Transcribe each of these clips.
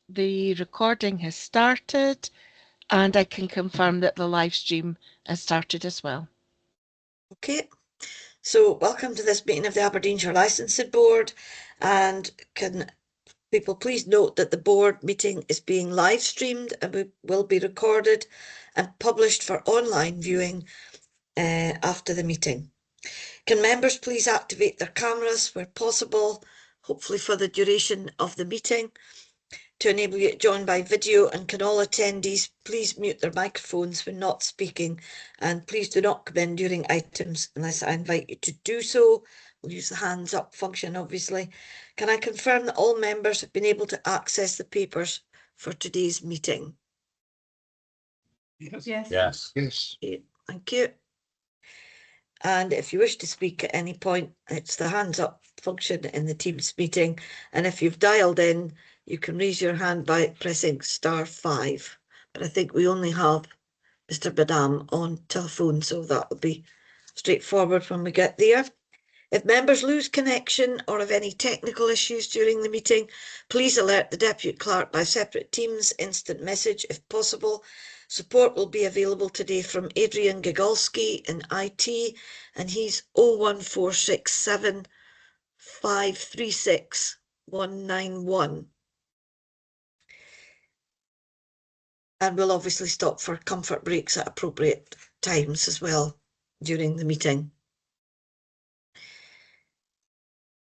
The recording has started, and I can confirm that the live stream has started as well. Okay, so welcome to this meeting of the Aberdeenshire Licensing Board, and can people please note that the board meeting is being live streamed and will be recorded and published for online viewing after the meeting. Can members please activate their cameras where possible, hopefully for the duration of the meeting, to enable you to join by video, and can all attendees please mute their microphones when not speaking, and please do not come in during items unless I invite you to do so. We'll use the hands up function, obviously. Can I confirm that all members have been able to access the papers for today's meeting? Yes. Yes. Okay, thank you. And if you wish to speak at any point, it's the hands up function in the Teams meeting. And if you've dialed in, you can raise your hand by pressing *5. But I think we only have Mr. Badam on telephone, so that will be straightforward when we get there. If members lose connection or have any technical issues during the meeting, please alert the Deputy Clerk by separate Teams instant message if possible. Support will be available today from Adrian Gagolski in IT, and he's 01467 536 191. And we'll obviously stop for comfort breaks at appropriate times as well during the meeting.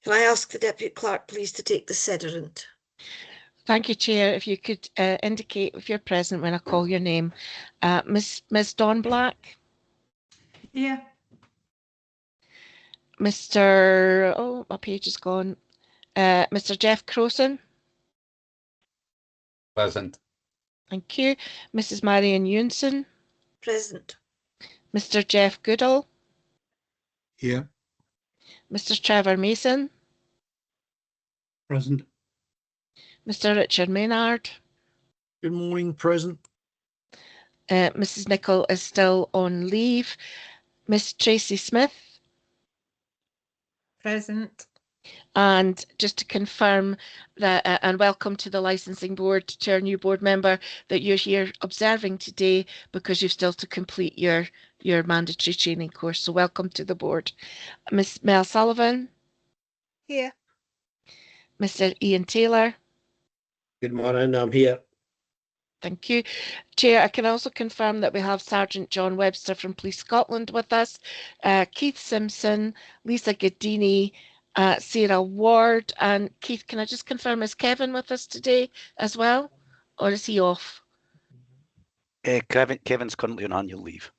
Can I ask the Deputy Clerk please to take the sederant? Thank you, Chair. If you could indicate if you're present when I call your name. Ms. Dawn Black? Here. Mr. Oh, my page is gone. Mr. Jeff Crowson? Present. Thank you. Mrs. Marion Eunson? Present. Mr. Jeff Goodall? Here. Mr. Trevor Mason? Present. Mr. Richard Maynard? Good morning. Present. Mrs. Nicholl is still on leave. Miss Tracy Smith? Present. And just to confirm that, and welcome to the Licensing Board, to our new board member, that you're here observing today because you've still to complete your mandatory training course. So welcome to the board. Miss Mel Sullivan? Here. Mr. Ian Taylor? Good morning, I'm here. Thank you. Chair, I can also confirm that we have Sergeant John Webster from Police Scotland with us, Keith Simpson, Lisa Gaddini, Sarah Ward, and Keith, can I just confirm, is Kevin with us today as well, or is he off? Kevin's currently on annual leave.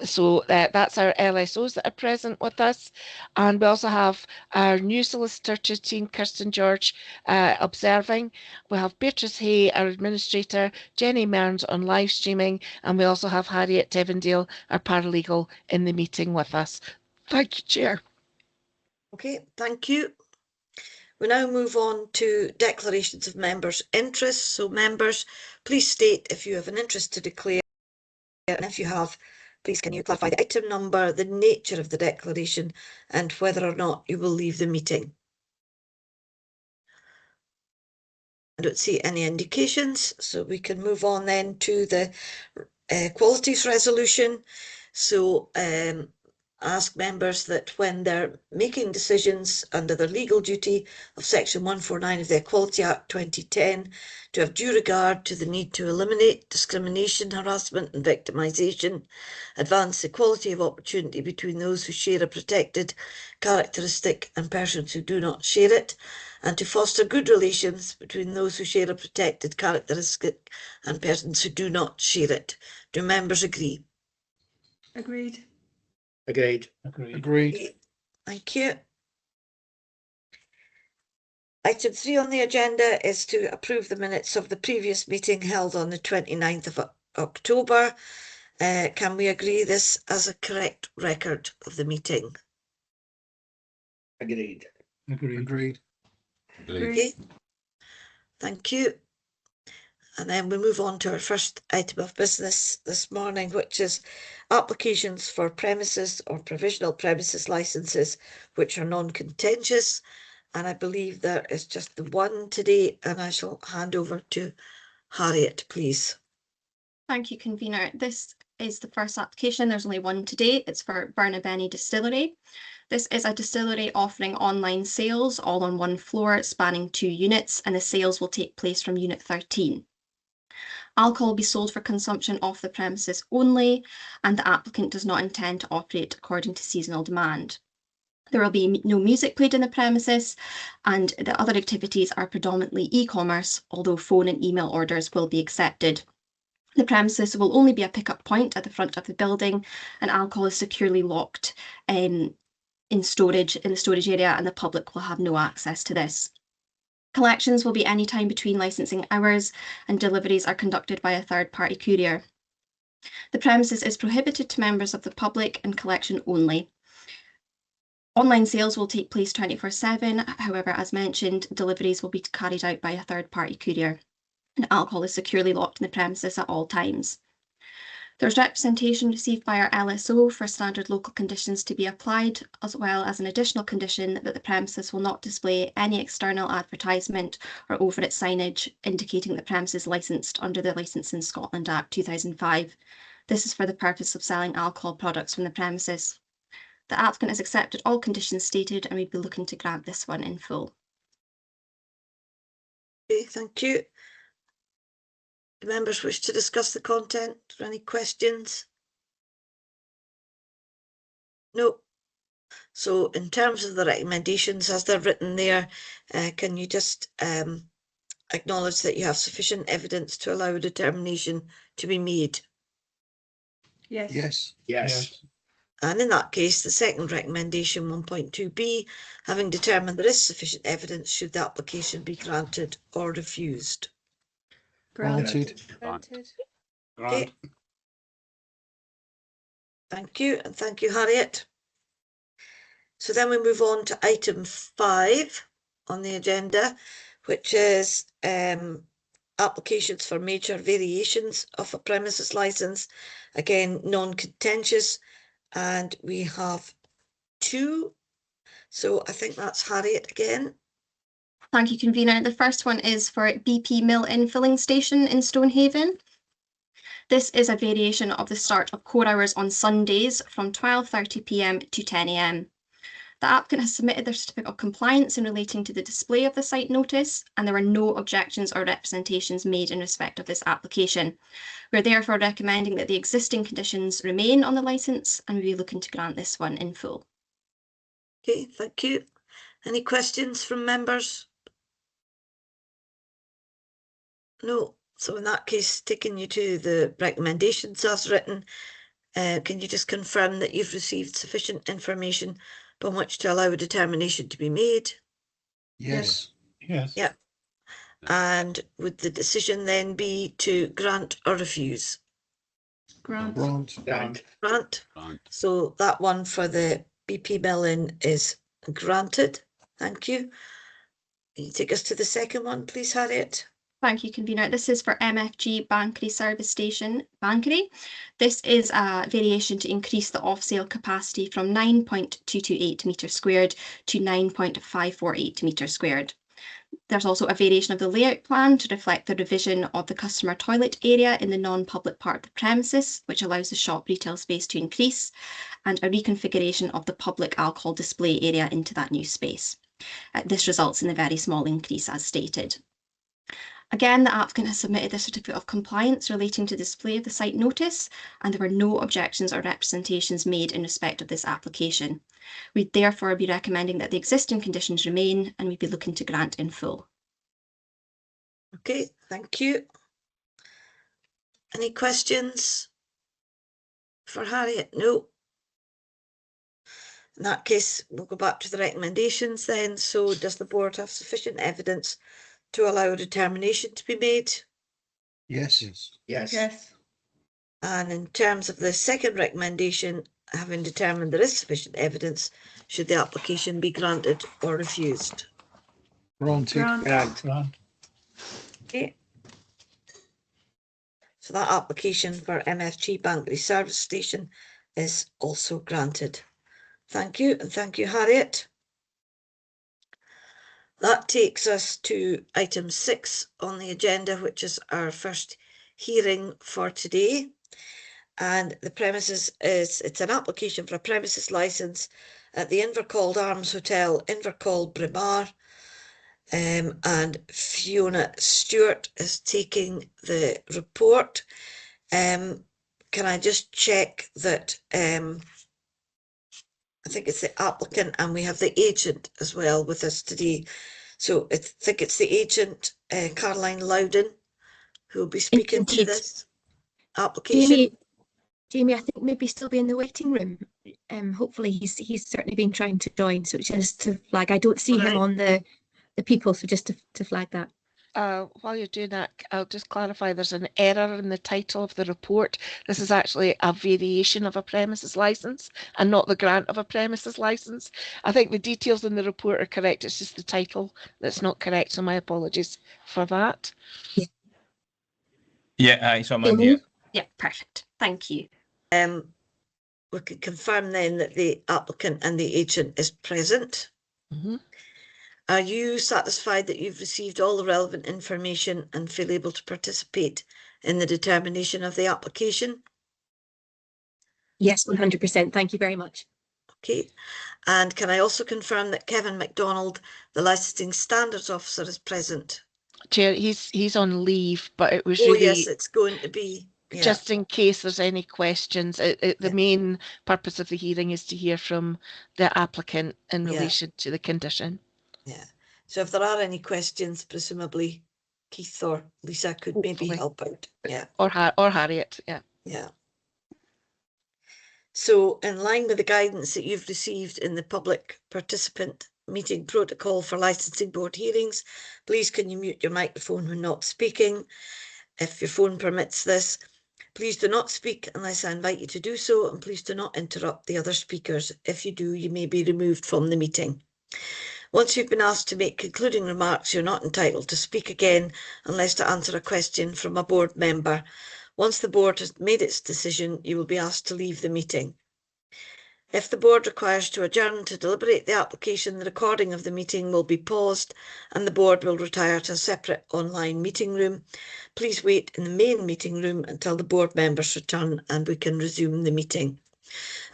So that's our LSOs that are present with us. And we also have our new solicitor to team, Kirsten George, observing. We have Beatrice Hay, our administrator, Jenny Mearns on live streaming, and we also have Harriet Devondale, our paralegal, in the meeting with us. Thank you, Chair. Okay, thank you. We now move on to declarations of members' interests. So members, please state if you have an interest to declare, and if you have, please can you clarify the item number, the nature of the declaration, and whether or not you will leave the meeting. I don't see any indications, so we can move on then to the qualities resolution. So ask members that when they're making decisions under their legal duty of Section 149 of the Equality Act 2010 to have due regard to the need to eliminate discrimination, harassment and victimisation, advance equality of opportunity between those who share a protected characteristic and persons who do not share it, and to foster good relations between those who share a protected characteristic and persons who do not share it. Do members agree? Agreed. Agreed. Agreed. Thank you. Item 3 on the agenda is to approve the minutes of the previous meeting held on the 29th of October. Can we agree this as a correct record of the meeting? Agreed. Agreed. Okay. Thank you. And then we move on to our first item of business this morning, which is applications for premises or provisional premises licenses, which are non-contentious. and I believe there is just the one today, and I shall hand over to Harriet, please. Thank you, convener. This is the first application. There's only one today. It's for Burnabenny Distillery. This is a distillery offering online sales all on one floor, spanning 2 units, and the sales will take place from Unit 13. Alcohol will be sold for consumption off the premises only, and the applicant does not intend to operate according to seasonal demand. There will be no music played in the premises, and the other activities are predominantly e-commerce, although phone and email orders will be accepted. The premises will only be a pickup point at the front of the building, and alcohol is securely locked in the storage area, and the public will have no access to this. Collections will be any time between licensing hours, and deliveries are conducted by a third-party courier. The premises is prohibited to members of the public and collection only. Online sales will take place 24/7. However, as mentioned, deliveries will be carried out by a third-party courier, and alcohol is securely locked in the premises at all times. There's representation received by our LSO for standard local conditions to be applied, as well as an additional condition that the premises will not display any external advertisement or over it signage indicating the premises licensed under the Licensing Scotland Act 2005. This is for the purpose of selling alcohol products from the premises. The applicant has accepted all conditions stated, and we'd be looking to grant this one in full. Okay, thank you. Do members wish to discuss the content or any questions? No. So in terms of the recommendations as they're written there, can you just acknowledge that you have sufficient evidence to allow a determination to be made? Yes. Yes. Yes. And in that case, the second recommendation, 1.2b, having determined there is sufficient evidence, should the application be granted or refused? Granted. Granted. Okay. Thank you, and thank you, Harriet. So then we move on to item 5 on the agenda, which is applications for major variations of a premises licence. Again, non-contentious, and we have 2. So I think that's Harriet again. Thank you, convener. The first one is for BP Mill Inn Filling Station in Stonehaven. This is a variation of the start of core hours on Sundays from 12:30 p.m. to 10 a.m. The applicant has submitted their certificate of compliance in relating to the display of the site notice, and there were no objections or representations made in respect of this application. We're therefore recommending that the existing conditions remain on the licence, and we'll be looking to grant this one in full. Okay, thank you. Any questions from members? No. So in that case, taking you to the recommendations as written, can you just confirm that you've received sufficient information upon which to allow a determination to be made? Yes. Yes. Yeah. And would the decision then be to grant or refuse? Grant. Grant. Grant. So that one for the BP Mill Inn is granted. Thank you. Can you take us to the second one, please, Harriet? Thank you, convener. This is for MFG Bankery Service Station, Bankery. This is a variation to increase the off-sale capacity from 9.228 metres squared to 9.548 metres squared. There's also a variation of the layout plan to reflect the revision of the customer toilet area in the non-public part of the premises, which allows the shop retail space to increase, and a reconfiguration of the public alcohol display area into that new space. This results in a very small increase as stated. Again, the applicant has submitted a certificate of compliance relating to display of the site notice, and there were no objections or representations made in respect of this application. We'd therefore be recommending that the existing conditions remain, and we'd be looking to grant in full. Okay, thank you. Any questions for Harriet? No. In that case, we'll go back to the recommendations then. So does the board have sufficient evidence to allow a determination to be made? Yes. Yes. Yes. And in terms of the second recommendation, having determined there is sufficient evidence, should the application be granted or refused? Granted. Grant. Grant. Okay. So that application for MFG Bankery Service Station is also granted. Thank you, and thank you, Harriet. That takes us to item 6 on the agenda, which is our first hearing for today. And the premises it's an application for a premises licence at the Invercalled Arms Hotel, Invercalled Braemar. And Fiona Stewart is taking the report. Can I just check that I think it's the applicant and we have the agent as well with us today. So I think it's the agent, Caroline Loudon, who will be speaking to Indeed. this application. Jamie, I think maybe still be in the waiting room. Hopefully he's certainly been trying to join. So just to flag, I don't see him Right. on the people. So just to flag that. While you're doing that, I'll just clarify there's an error in the title of the report. This is actually a variation of a premises licence and not the grant of a premises licence. I think the details in the report are correct. It's just the title that's not correct. So my apologies for that. Yeah, so I'm here. Yeah, perfect. Thank you. We can confirm then that the applicant and the agent is present. Mm-hmm. Are you satisfied that you've received all the relevant information and feel able to participate in the determination of the application? Yes, 100%. Thank you very much. Okay. And can I also confirm that Kevin MacDonald, the Licensing Standards Officer, is present? Chair, he's on leave, but it was Oh, really yes, it's going to be. Yeah. just in case there's any questions. The Yeah. main purpose of the hearing is to hear from the applicant in Yeah. relation to the condition. Yeah. So if there are any questions, presumably Keith or Lisa could maybe Hopefully. help out. Yeah. Or Harriet, yeah. Yeah. So in line with the guidance that you've received in the public participant meeting protocol for licensing board hearings, please can you mute your microphone when not speaking, if your phone permits this. Please do not speak unless I invite you to do so, and please do not interrupt the other speakers. If you do, you may be removed from the meeting. Once you've been asked to make concluding remarks, you're not entitled to speak again unless to answer a question from a board member. Once the board has made its decision, you will be asked to leave the meeting. If the board requires to adjourn to deliberate the application, the recording of the meeting will be paused and the board will retire to a separate online meeting room. Please wait in the main meeting room until the board members return and we can resume the meeting.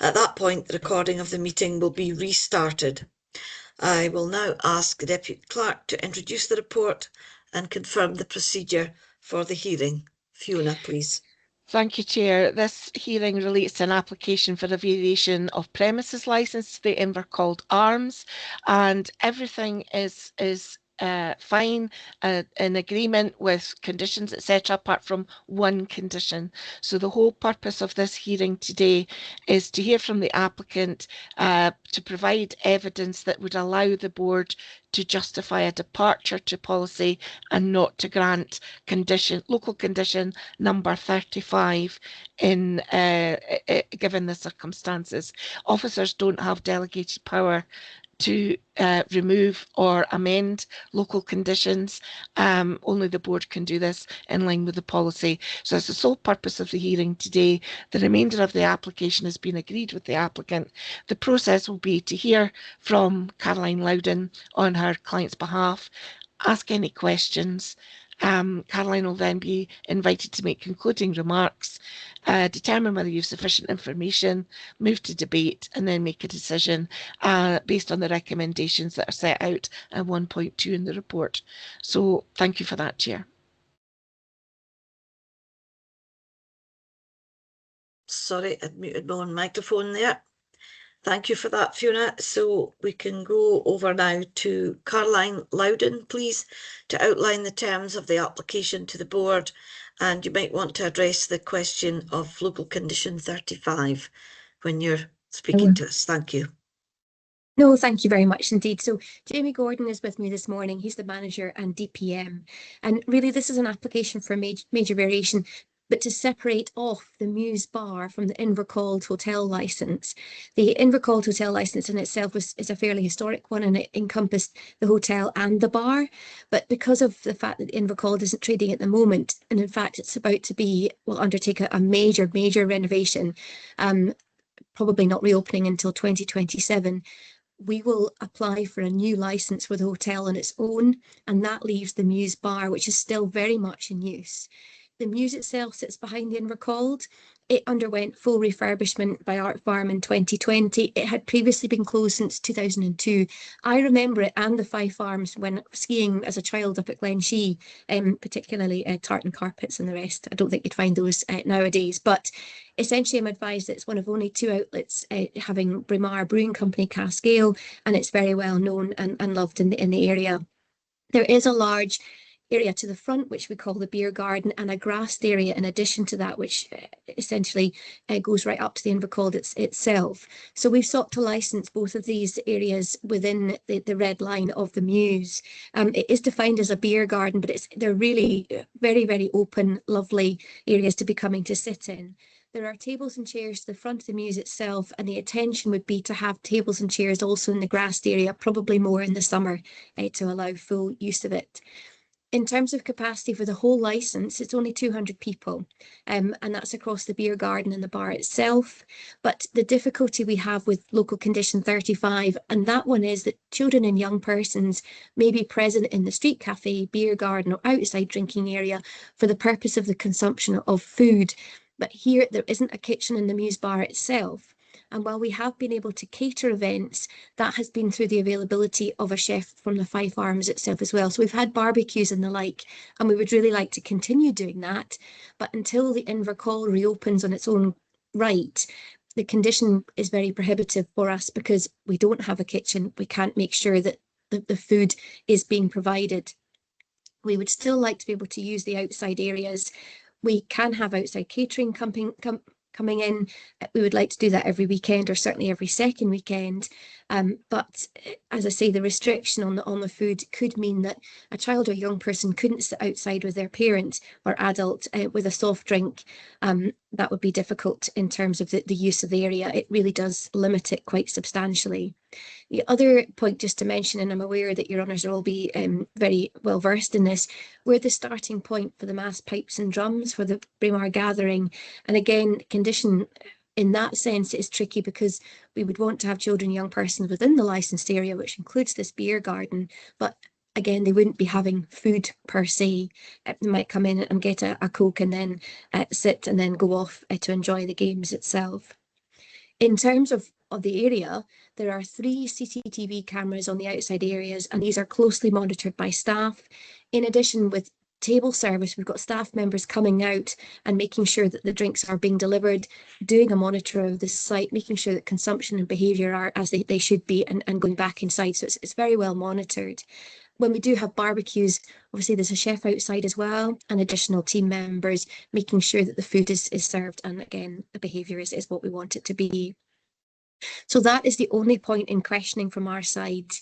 At that point, the recording of the meeting will be restarted. I will now ask the Deputy Clerk to introduce the report and confirm the procedure for the hearing. Fiona, please. Thank you, Chair. This hearing relates to an application for a variation of premises licence to the Invercalled Arms, and everything is fine, in agreement with conditions, etc., apart from one condition. So the whole purpose of this hearing today is to hear from the applicant, to provide evidence that would allow the board to justify a departure to policy and not to grant local condition number 35 in given the circumstances. Officers don't have delegated power to remove or amend local conditions. Only the board can do this in line with the policy. So that's the sole purpose of the hearing today. The remainder of the application has been agreed with the applicant. The process will be to hear from Caroline Loudon on her client's behalf, ask any questions. Caroline will then be invited to make concluding remarks, determine whether you have sufficient information, move to debate, and then make a decision based on the recommendations that are set out at 1.2 in the report. So thank you for that, Chair. Sorry, I'd muted my own microphone there. Thank you for that, Fiona. So we can go over now to Caroline Loudon, please, to outline the terms of the application to the board. And you might want to address the question of local condition 35 when you're speaking to us. Thank you. No, thank you very much indeed. So Jamie Gordon is with me this morning. He's the manager and DPM. And really, this is an application for major variation, but to separate off the Muse Bar from the Invercalled Hotel licence. The Invercalled Hotel licence in itself is a fairly historic one, and it encompassed the hotel and the bar. But because of the fact that Invercalled isn't trading at the moment, and in fact it's about to undertake a major renovation, probably not reopening until 2027, we will apply for a new licence for the hotel on its own, and that leaves the Muse Bar, which is still very much in use. The Muse itself sits behind the Invercold. It underwent full refurbishment by Art Farm in 2020. It had previously been closed since 2002. I remember it and the Five Farms when skiing as a child up at Glenshee, particularly tartan carpets and the rest. I don't think you'd find those nowadays, but essentially I'm advised that it's one of only 2 outlets having Braemar Brewing Company cask ale, and it's very well known and loved in the area. There is a large area to the front, which we call the beer garden, and a grassed area in addition to that, which essentially goes right up to the Invercold itself. So we've sought to license both of these areas within the red line of the Muse. It is defined as a beer garden, but they're really very, very open, lovely areas to be coming to sit in. There are tables and chairs to the front of the Muse itself, and the intention would be to have tables and chairs also in the grassed area, probably more in the summer, to allow full use of it. In terms of capacity for the whole licence, it's only 200 people, and that's across the beer garden and the bar itself. But the difficulty we have with local condition 35, and that one is that children and young persons may be present in the street cafe, beer garden or outside drinking area for the purpose of the consumption of food. But here there isn't a kitchen in the Muse Bar itself. And while we have been able to cater events, that has been through the availability of a chef from the Five Farms itself as well. So we've had barbecues and the like, and we would really like to continue doing that. But until the Invercold reopens on its own right, the condition is very prohibitive for us because we don't have a kitchen. We can't make sure that the food is being provided. We would still like to be able to use the outside areas. We can have outside catering coming in. We would like to do that every weekend or certainly every second weekend. But as I say, the restriction on the food could mean that a child or young person couldn't sit outside with their parent or adult with a soft drink. That would be difficult in terms of the use of the area. It really does limit it quite substantially. The other point just to mention, and I'm aware that your honours will all be very well versed in this, we're the starting point for the mass pipes and drums for the Braemar gathering. And again, condition in that sense is tricky because we would want to have children and young persons within the licensed area, which includes this beer garden, but again, they wouldn't be having food per se. They might come in and get a Coke and then sit and then go off to enjoy the games itself. In terms of the area, there are 3 CCTV cameras on the outside areas, and these are closely monitored by staff. In addition, with table service, we've got staff members coming out and making sure that the drinks are being delivered, doing a monitor of the site, making sure that consumption and behaviour are as they should be, and going back inside. So it's very well monitored. When we do have barbecues, obviously there's a chef outside as well, and additional team members making sure that the food is served, and again, the behaviour is what we want it to be. So that is the only point in questioning from our side.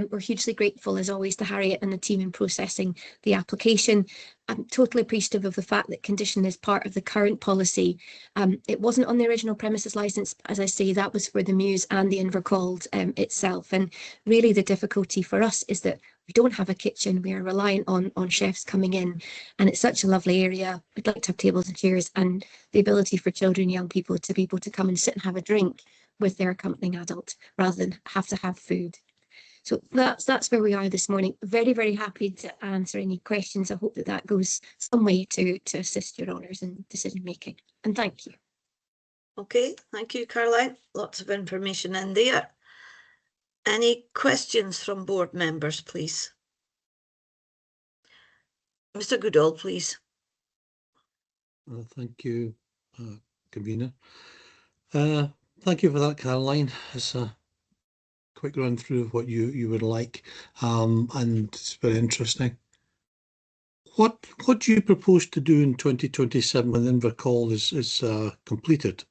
We're hugely grateful, as always, to Harriet and the team in processing the application. I'm totally appreciative of the fact that condition is part of the current policy. It wasn't on the original premises licence, as I say, that was for the Muse and the Invercold itself. And really the difficulty for us is that we don't have a kitchen. We are reliant on chefs coming in, and it's such a lovely area. We'd like to have tables and chairs and the ability for children and young people to be able to come and sit and have a drink with their accompanying adult rather than have to have food. So that's where we are this morning. Very, very happy to answer any questions. I hope that goes some way to assist your honours in decision making. And thank you. Okay, thank you, Caroline. Lots of information in there. Any questions from board members, please? Mr. Goodall, please. Thank you, convener. Thank you for that, Caroline. It's a quick run through of what you would like, and it's very interesting. What do you propose to do in 2027 when Invercold is completed?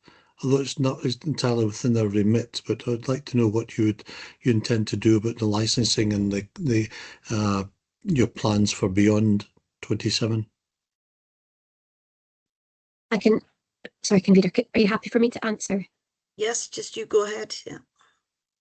Although it's not entirely within their remit, but I'd like to know what you intend to do about the licensing and your plans for beyond 27. Sorry, convener, are you happy for me to answer? Yes, just you go ahead. Yeah.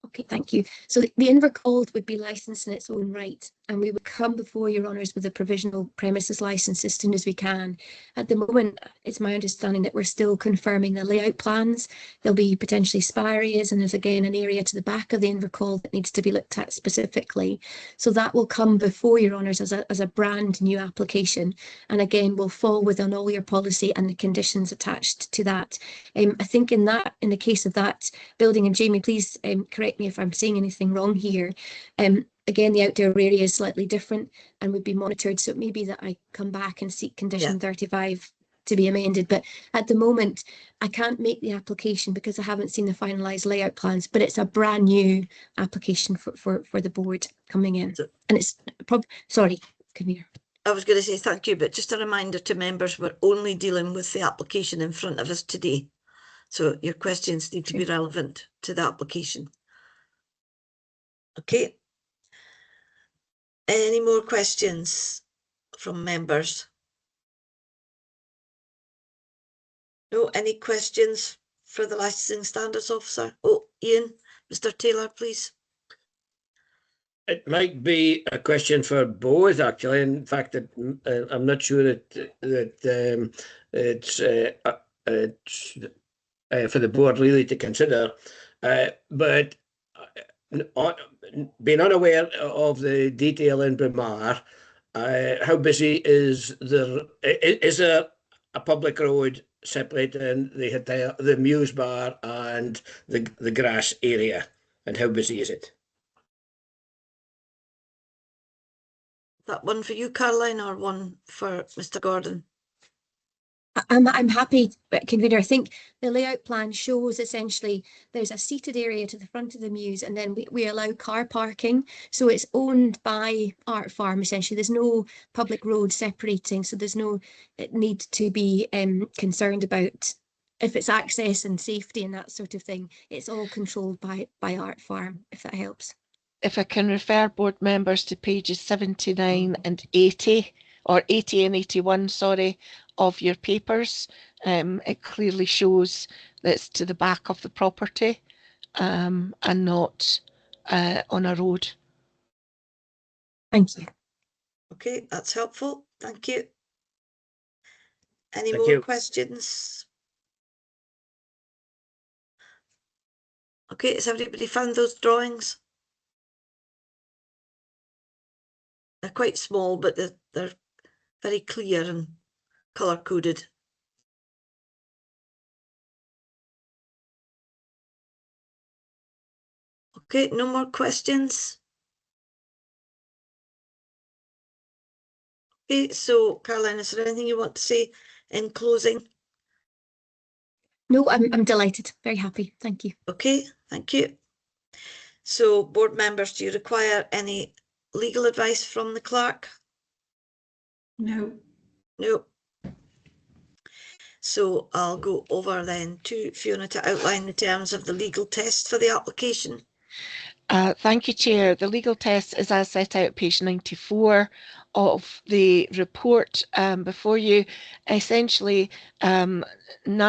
Okay, thank you. So the Invercold would be licensed in its own right. and we would come before your honours with a provisional premises licence as soon as we can. At the moment, it's my understanding that we're still confirming the layout plans. There'll be potentially spa areas, and there's again an area to the back of the Invercall that needs to be looked at specifically. So that will come before your honours as a brand new application, and again will fall within all your policy and the conditions attached to that. I think in the case of that building, and Jamie, please correct me if I'm saying anything wrong here. Again, the outdoor area is slightly different and would be monitored. So it may be that I come back and seek condition 35 to be amended. But at the moment, I can't make the application because I haven't seen the finalised layout plans. But it's a brand new application for the board coming in. And it's sorry, Convener. I was going to say thank you, but just a reminder to members, we're only dealing with the application in front of us today. So your questions need to be relevant to the application. Okay. Any more questions from members? No, any questions for the Licensing Standards Officer? Oh, Ian, Mr. Taylor, please. It might be a question for both, actually. In fact, I'm not sure that it's for the board really to consider, but being unaware of the detail in Bramar, how busy is there? Is there a public road separating the Muse Bar and the grass area, and how busy is it? That one for you, Caroline, or one for Mr. Gordon? I'm happy, Convener. I think the layout plan shows essentially there's a seated area to the front of the Muse, and then we allow car parking. So it's owned by Art Farm, essentially. There's no public road separating, so there's no need to be concerned about if it's access and safety and that sort of thing. It's all controlled by Art Farm, if that helps. If I can refer board members to pages 79 and 80, or 80 and 81, sorry, of your papers, it clearly shows that it's to the back of the property and not on a road. Thank you. Okay, that's helpful. Thank you. Any Thank more you. questions? Okay, has everybody found those drawings? They're quite small, but they're very clear and colour-coded. Okay, no more questions? Okay, so Caroline, is there anything you want to say in closing? No, I'm delighted. Very happy. Thank you. Okay, thank you. So, board members, do you require any legal advice from the clerk? No. No. So I'll go over then to Fiona to outline the terms of the legal test for the application. Thank you, Chair. The legal test is as set out page 94 of the report before you. Essentially, none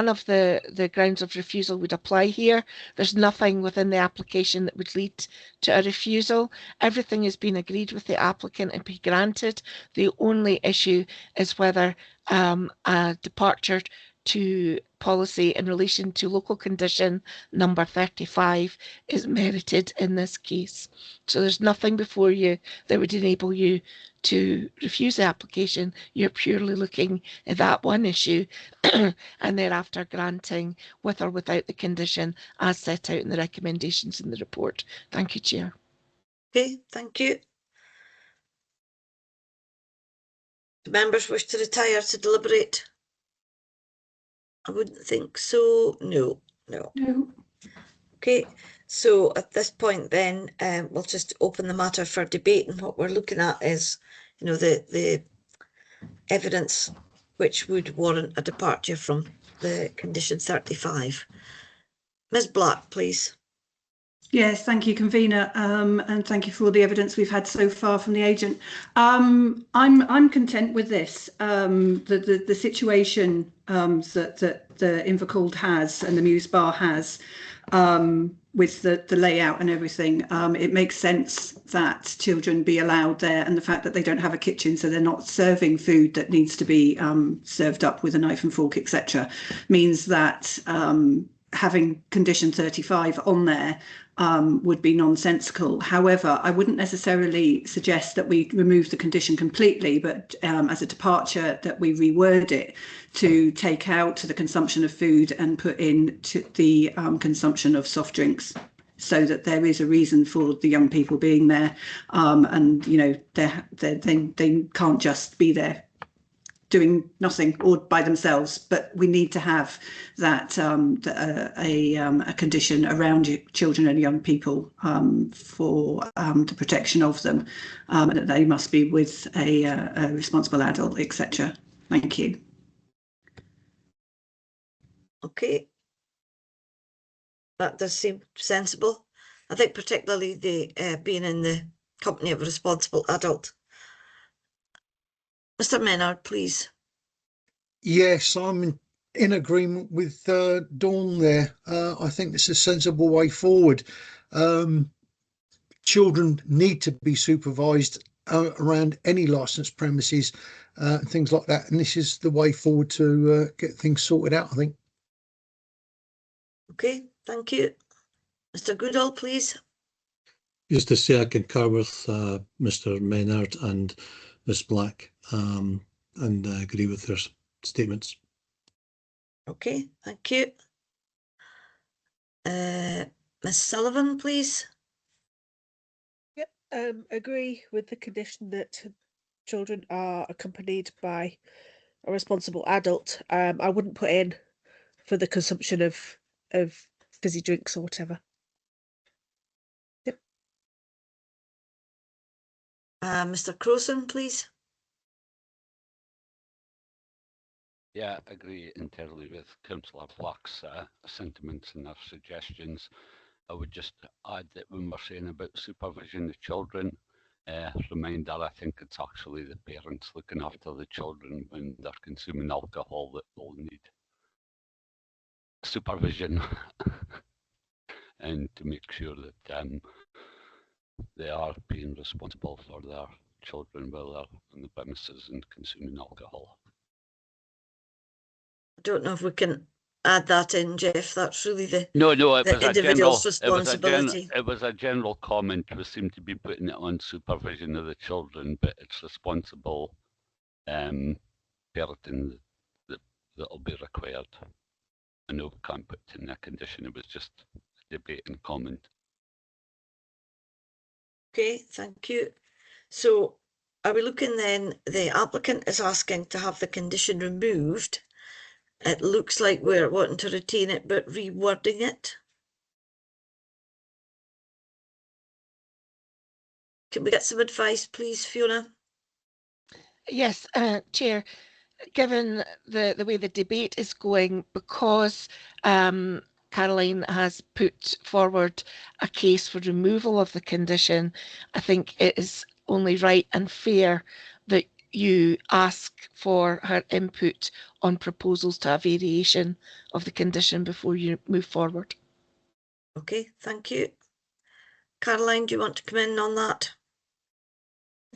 of the grounds of refusal would apply here. There's nothing within the application that would lead to a refusal. Everything has been agreed with the applicant and be granted. The only issue is whether a departure to policy in relation to local condition number 35 is merited in this case. So there's nothing before you that would enable you to refuse the application. You're purely looking at that one issue and thereafter granting with or without the condition as set out in the recommendations in the report. Thank you, Chair. Okay, thank you. Do members wish to retire to deliberate? I wouldn't think so. No. Okay, so at this point then we'll just open the matter for debate, and what we're looking at is, you know, the evidence which would warrant a departure from the condition 35. Ms. Black, please. Yes, thank you, Convener, and thank you for all the evidence we've had so far from the agent. I'm content with this. The situation that the Invercall has and the Muse Bar has with the layout and everything. It makes sense that children be allowed there, and the fact that they don't have a kitchen, so they're not serving food that needs to be served up with a knife and fork, etc., means that having condition 35 on there would be nonsensical. However, I wouldn't necessarily suggest that we remove the condition completely, but as a departure that we reword it to take out the consumption of food and put in to the consumption of soft drinks, so that there is a reason for the young people being there, and you know they can't just be there doing nothing or by themselves, but we need to have that a condition around children and young people for the protection of them, and that they must be with a responsible adult, etc. Thank you. Okay, that does seem sensible. I think particularly the being in the company of a responsible adult. Mr. Menard, please. Yes, I'm in agreement with Dawn there. I think it's a sensible way forward. Children need to be supervised around any licensed premises, things like that, and this is the way forward to get things sorted out, I think. Okay, thank you. Mr. Goodall, please. Just to say I concur with Mr. Menard and Ms. Black, and agree with their statements. Okay, thank you. Ms. Sullivan, please. Yep, agree with the condition that children are accompanied by a responsible adult. I wouldn't put in for the consumption of fizzy drinks or whatever. Yep. Mr. Crowson, please. Yeah, I agree entirely with Councillor Black's sentiments and their suggestions. I would just add that when we're saying about supervision of children, reminder, I think it's actually the parents looking after the children when they're consuming alcohol that will need supervision and to make sure that they are being responsible for their children while they're on the premises and consuming alcohol. I don't know if we can add that in, Jeff. That's really the individual's responsibility. It was a general comment. We seem to be putting it on supervision of the children, but it's responsible parenting that'll be required. I know we can't put it in a condition. It was just a debate and comment. Okay, thank you. So are we looking then, the applicant is asking to have the condition removed. It looks like we're wanting to retain it, but rewording it. Can we get some advice, please, Fiona? Yes, Chair. Given the way the debate is going, because Caroline has put forward a case for removal of the condition, I think it is only right and fair that you ask for her input on proposals to a variation of the condition before you move forward. Okay, thank you. Caroline, do you want to come in on that?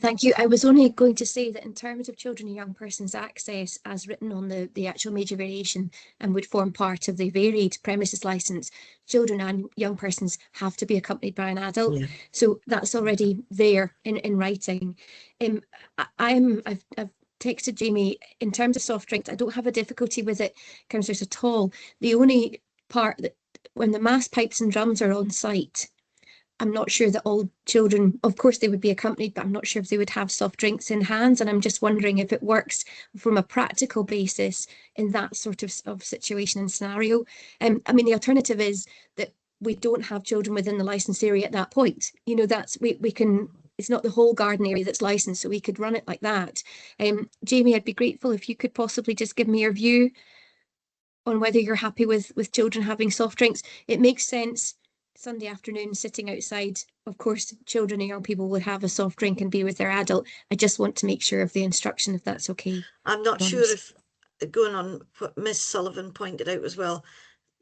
Thank you. I was only going to say that in terms of children and young persons access, as written on the actual major variation and would form part of the varied premises licence, children and young persons have to be accompanied by an adult. Yeah. So that's already there in writing. I've texted Jamie, in terms of soft drinks, I don't have a difficulty with it, councillors, at all. The only part that when the mass pipes and drums are on site, I'm not sure that all children, of course they would be accompanied, but I'm not sure if they would have soft drinks in hands. And I'm just wondering if it works from a practical basis in that sort of situation and scenario. I mean, the alternative is that we don't have children within the licensed area at that point. You know, that's, we can, it's not the whole garden area that's licensed, so we could run it like that. Jamie, I'd be grateful if you could possibly just give me your view on whether you're happy with children having soft drinks. It makes sense. Sunday afternoon sitting outside, of course children and young people would have a soft drink and be with their adult. I just want to make sure of the instruction, if that's okay. I'm not sure if, going on what Miss Sullivan pointed out as well,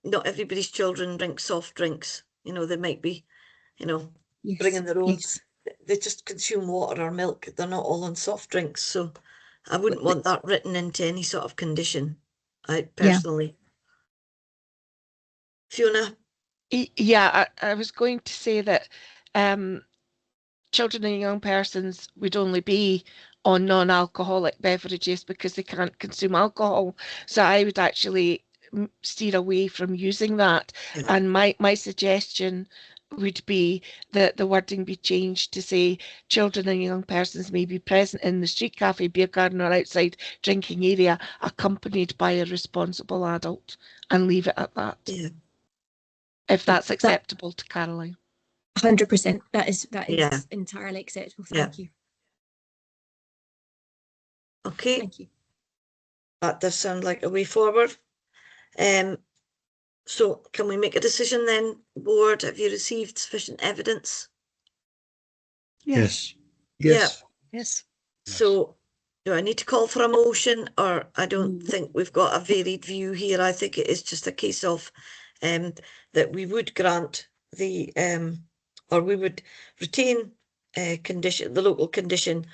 not everybody's children drink soft drinks. You know, they might be, you know, Yes, bringing their own. yes. They just consume water or milk. They're not all on soft drinks. So I wouldn't want that written into any sort of condition. I personally. Fiona? Yeah, I was going to say that children and young persons would only be on non-alcoholic beverages because they can't consume alcohol. So I would actually steer away from using that. Yeah. And my suggestion would be that the wording be changed to say children and young persons may be present in the street cafe, beer garden or outside drinking area accompanied by a responsible adult, and leave it at that. Yeah. If that's acceptable to Caroline. 100%. That is Yeah. entirely acceptable. Yeah. Thank you. Okay, Thank you. that does sound like a way forward. So can we make a decision then, board? Have you received sufficient evidence? Yes. Yes. Yes. So do I need to call for a motion, or I don't think we've got a varied view here. I think it is just a case of that we would grant the or we would retain condition, the local condition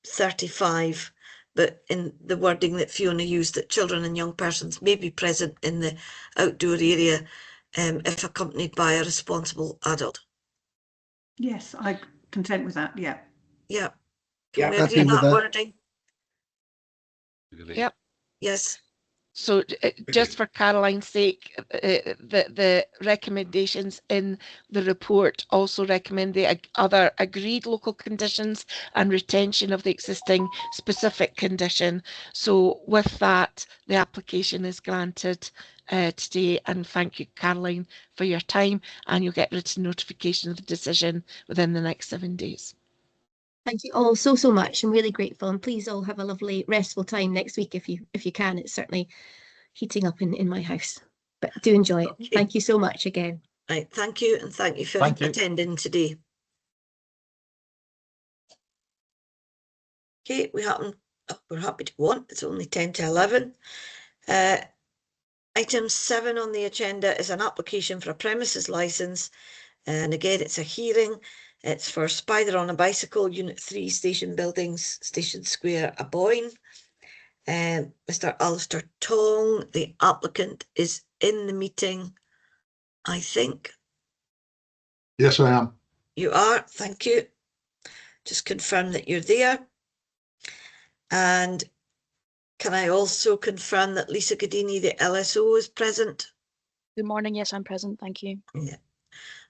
35, but in the wording that Fiona used, that children and young persons may be present in the outdoor area if accompanied by a responsible adult. Yes, I'm content with that. Yeah. Yeah. Yeah, Can we happy agree with that that. wording? Yep. Yes. So just for Caroline's sake, the recommendations in the report also recommend the other agreed local conditions and retention of the existing specific condition. So with that, the application is granted today, and thank you, Caroline, for your time, and you'll get written notification of the decision within the next 7 days. Thank you all so much. I'm really grateful, and please all have a lovely restful time next week if you can. It's certainly heating up in my house, but do enjoy it. Okay. Thank you so much again. Right, thank you, and thank you for attending today. Okay, we're happy to go on. It's only 10 to 11. Item 7 on the agenda is an application for a premises licence, and again it's a hearing. It's for Spider on a Bicycle, Unit 3, Station Buildings, Station Square, Aboyne. Mr. Alistair Tong, the applicant, is in the meeting, I think. Yes, I am. You are, thank you. Just confirm that you're there. And can I also confirm that Lisa Godini, the LSO, is present? Good morning. Yes, I'm present. Thank you. Yeah.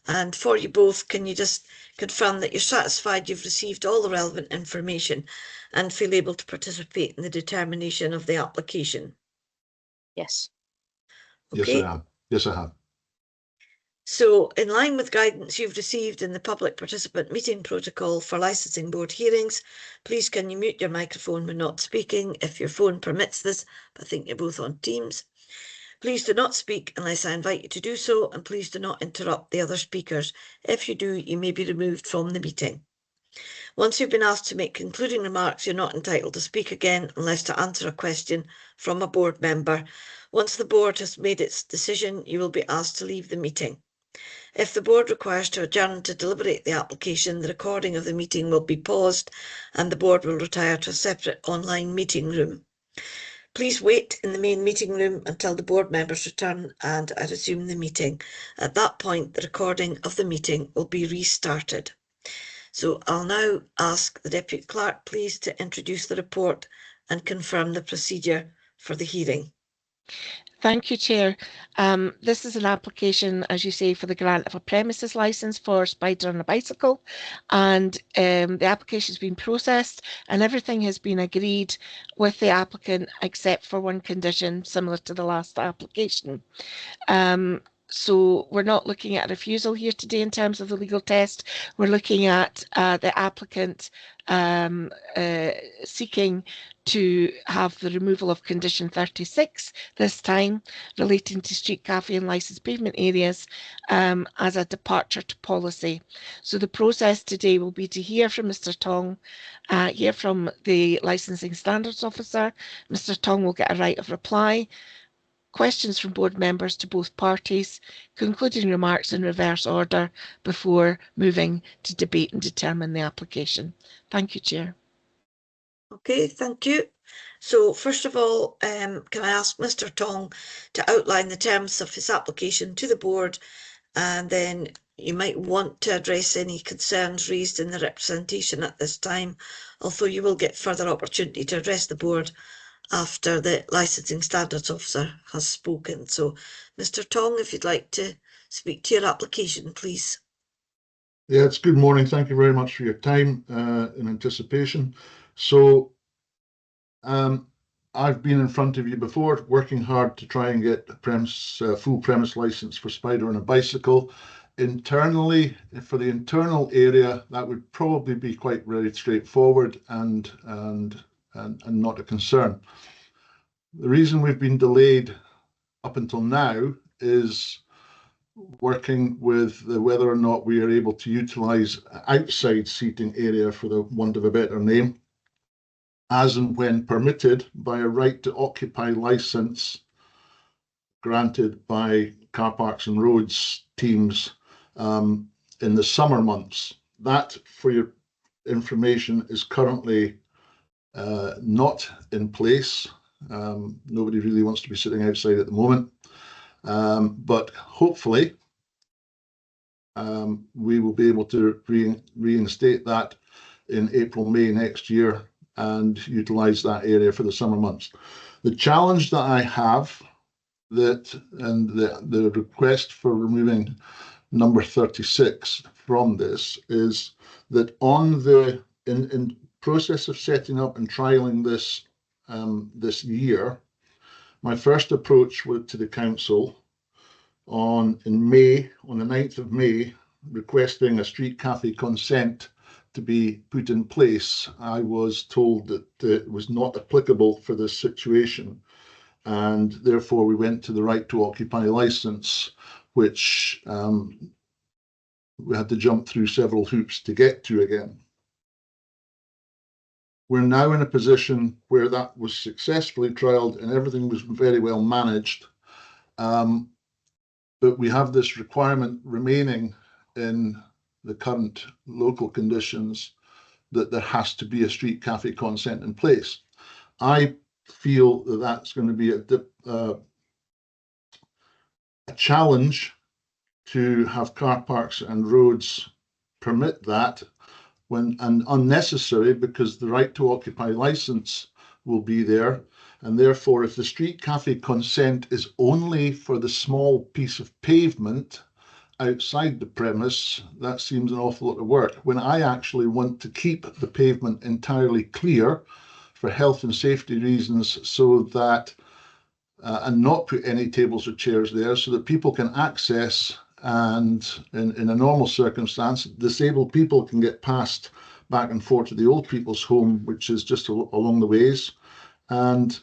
And for you both, can you just confirm that you're satisfied you've received all the relevant information and feel able to participate in the determination of the application? Yes. Okay. Yes, I am. Yes, I have. So, in line with guidance you've received in the public participant meeting protocol for licensing board hearings, please can you mute your microphone when not speaking if your phone permits this? I think you're both on Teams. Please do not speak unless I invite you to do so, and please do not interrupt the other speakers. If you do, you may be removed from the meeting. Once you've been asked to make concluding remarks, you're not entitled to speak again unless to answer a question from a board member. Once the board has made its decision, you will be asked to leave the meeting. If the board requires to adjourn to deliberate the application, the recording of the meeting will be paused and the board will retire to a separate online meeting room. Please wait in the main meeting room until the board members return and I resume the meeting. At that point, the recording of the meeting will be restarted. So I'll now ask the Deputy Clerk please to introduce the report and confirm the procedure for the hearing. Thank you, Chair. This is an application, as you say, for the grant of a premises licence for Spider on a Bicycle, and the application has been processed and everything has been agreed with the applicant except for one condition similar to the last application. So we're not looking at a refusal here today in terms of the legal test. We're looking at the applicant seeking to have the removal of condition 36 this time relating to street cafe and licensed pavement areas as a departure to policy. So the process today will be to hear from Mr. Tong, hear from the licensing standards officer. Mr. Tong will get a right of reply, questions from board members to both parties, concluding remarks in reverse order before moving to debate and determine the application. Thank you, Chair. Okay, thank you. So first of all, can I ask Mr. Tong to outline the terms of his application to the board, and then you might want to address any concerns raised in the representation at this time, although you will get further opportunity to address the board after the Licensing Standards Officer has spoken. So Mr. Tong, if you'd like to speak to your application, please. Yeah, it's good morning. Thank you very much for your time in anticipation. So I've been in front of you before, working hard to try and get a full premise license for Spider on a Bicycle. Internally, for the internal area, that would probably be quite very straightforward and not a concern. The reason we've been delayed up until now is working with whether or not we are able to utilise outside seating area, for the want of a better name, as and when permitted by a right to occupy licence granted by Car Parks and Roads teams in the summer months. That, for your information, is currently not in place. Nobody really wants to be sitting outside at the moment, but hopefully we will be able to reinstate that in April, May next year and utilise that area for the summer months. The challenge that I have, and the request for removing number 36 from this, is that in process of setting up and trialling this this year, my first approach to the council on the 9th of May, requesting a street cafe consent to be put in place. I was told that it was not applicable for this situation, and therefore we went to the right to occupy licence, which we had to jump through several hoops to get to again. We're now in a position where that was successfully trialled and everything was very well managed, but we have this requirement remaining in the current local conditions that there has to be a street cafe consent in place. I feel that that's going to be a challenge to have Car Parks and Roads permit that, and unnecessary, because the right to occupy licence will be there, and therefore if the street cafe consent is only for the small piece of pavement outside the premise, that seems an awful lot of work, when I actually want to keep the pavement entirely clear for health and safety reasons, so that and not put any tables or chairs there, so that people can access, and in a normal circumstance, disabled people can get past back and forth to the old people's home, which is just along the ways. And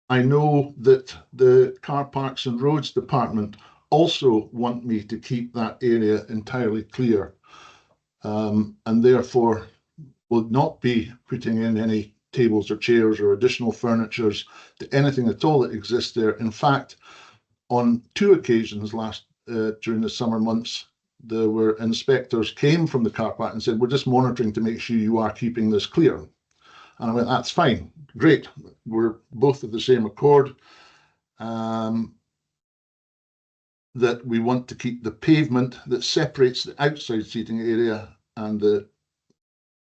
I know that the Car Parks and Roads Department also want me to keep that area entirely clear, and therefore will not be putting in any tables or chairs or additional furnitures to anything at all that exists there. In fact, on 2 occasions during the summer months, there were inspectors came from the car park and said, "We're just monitoring to make sure you are keeping this clear." And I went, "That's fine, great. We're both of the same accord, that we want to keep the pavement that separates the outside seating area and the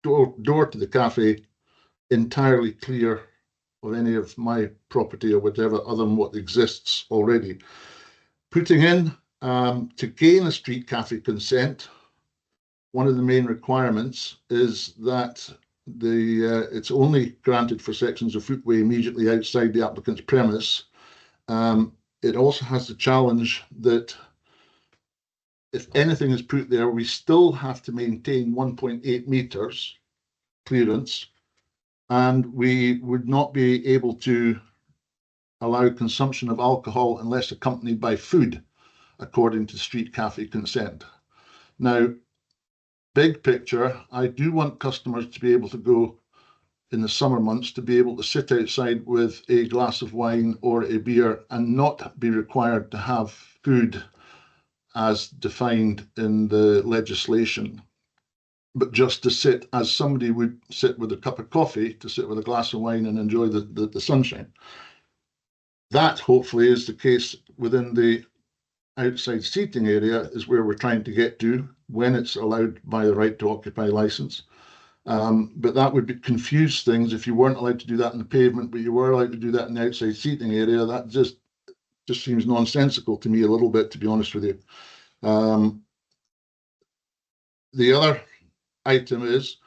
door to the cafe entirely clear of any of my property or whatever other than what exists already." Putting in, to gain a street cafe consent, one of the main requirements is that it's only granted for sections of footway immediately outside the applicant's premise. It also has the challenge that if anything is put there, we still have to maintain 1.8 metres clearance, and we would not be able to allow consumption of alcohol unless accompanied by food, according to street cafe consent. Now, big picture, I do want customers to be able to go in the summer months to be able to sit outside with a glass of wine or a beer and not be required to have food as defined in the legislation, but just to sit as somebody would sit with a cup of coffee, to sit with a glass of wine and enjoy the sunshine. That hopefully is the case within the outside seating area, is where we're trying to get to when it's allowed by the right to occupy license. But that would confuse things if you weren't allowed to do that in the pavement, but you were allowed to do that in the outside seating area. That just seems nonsensical to me a little bit, to be honest with you. The other item is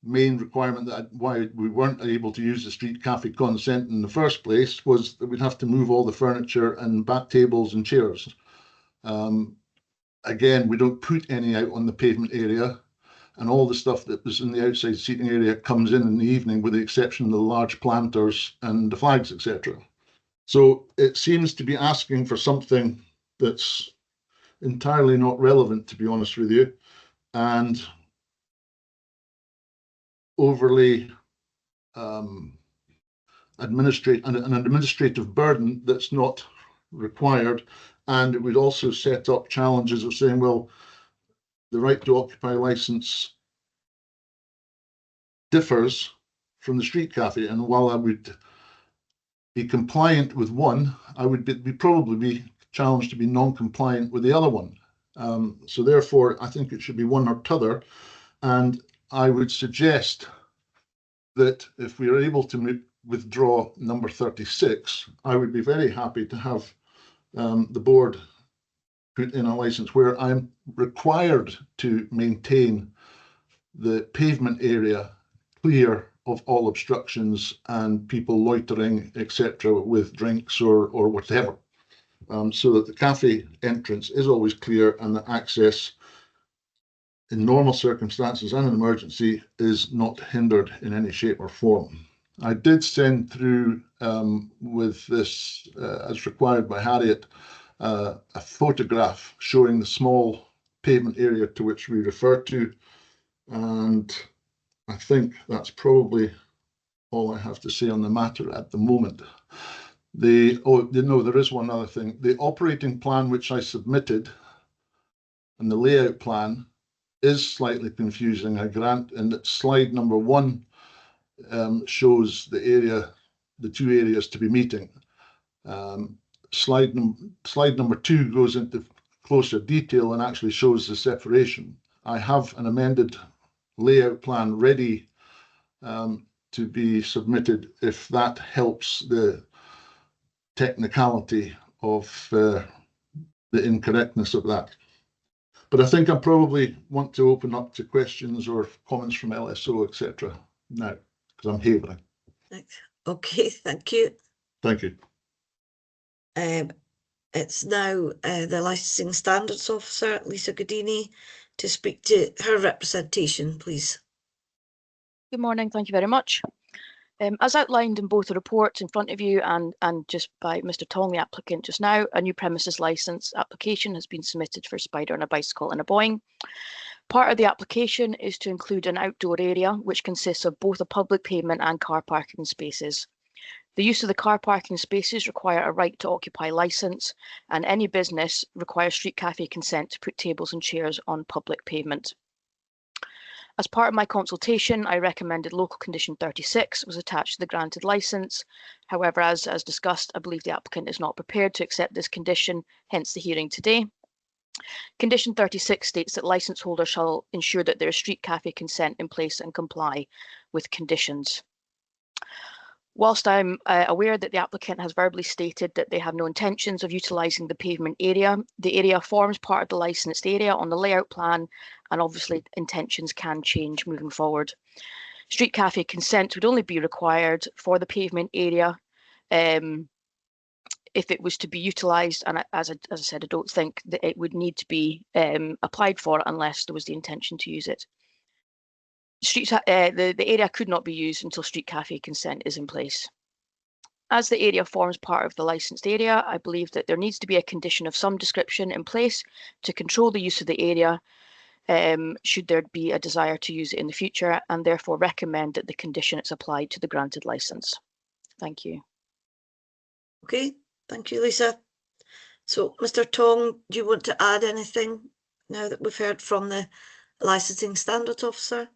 main requirement that why we weren't able to use the street cafe consent in the first place was that we'd have to move all the furniture and back tables and chairs. Again, we don't put any out on the pavement area, and all the stuff that was in the outside seating area comes in the evening, with the exception of the large planters and the flags, etc. So it seems to be asking for something that's entirely not relevant, to be honest with you, and overly an administrative burden that's not required. And it would also set up challenges of saying, well, the right to occupy license differs from the street cafe, and while I would be compliant with one, I would probably be challenged to be non-compliant with the other one. So therefore, I think it should be one or t'other. And I would suggest that if we are able to withdraw number 36, I would be very happy to have the board put in a license where I'm required to maintain the pavement area clear of all obstructions and people loitering, etc., with drinks or whatever, so that the cafe entrance is always clear and the access in normal circumstances and an emergency is not hindered in any shape or form. I did send through with this, as required by Harriet, a photograph showing the small pavement area to which we refer to, and I think that's probably all I have to say on the matter at the moment. There is one other thing. The operating plan which I submitted and the layout plan is slightly confusing, I grant, in that slide number 1 shows the two areas to be meeting. Slide number 2 goes into closer detail and actually shows the separation. I have an amended layout plan ready to be submitted if that helps the technicality of the incorrectness of that. But I think I probably want to open up to questions or comments from LSO, etc. now, because I'm havering. Okay, thank you. Thank you. It's now the Licensing Standards Officer, Lisa Godini, to speak to her representation, please. Good morning, thank you very much. As outlined in both the reports in front of you and just by Mr. Tong, the applicant just now, a new premises licence application has been submitted for Spider and a Bicycle and a Boing. Part of the application is to include an outdoor area which consists of both a public pavement and car parking spaces. The use of the car parking spaces require a right to occupy licence, and any business requires street cafe consent to put tables and chairs on public pavement. As part of my consultation, I recommended local condition 36 was attached to the granted licence. However, as discussed, I believe the applicant is not prepared to accept this condition, hence the hearing today. Condition 36 states that licence holders shall ensure that there is street cafe consent in place and comply with conditions. Whilst I'm aware that the applicant has verbally stated that they have no intentions of utilising the pavement area, the area forms part of the licensed area on the layout plan, and obviously intentions can change moving forward. Street cafe consent would only be required for the pavement area if it was to be utilised, and as I said, I don't think that it would need to be applied for unless there was the intention to use it. The area could not be used until street cafe consent is in place. As the area forms part of the licensed area, I believe that there needs to be a condition of some description in place to control the use of the area. should there be a desire to use it in the future, and therefore recommend that the condition it's applied to the granted licence. Thank you. Okay, thank you, Lisa. So, Mr. Tong, do you want to add anything now that we've heard from the Licensing Standards Officer?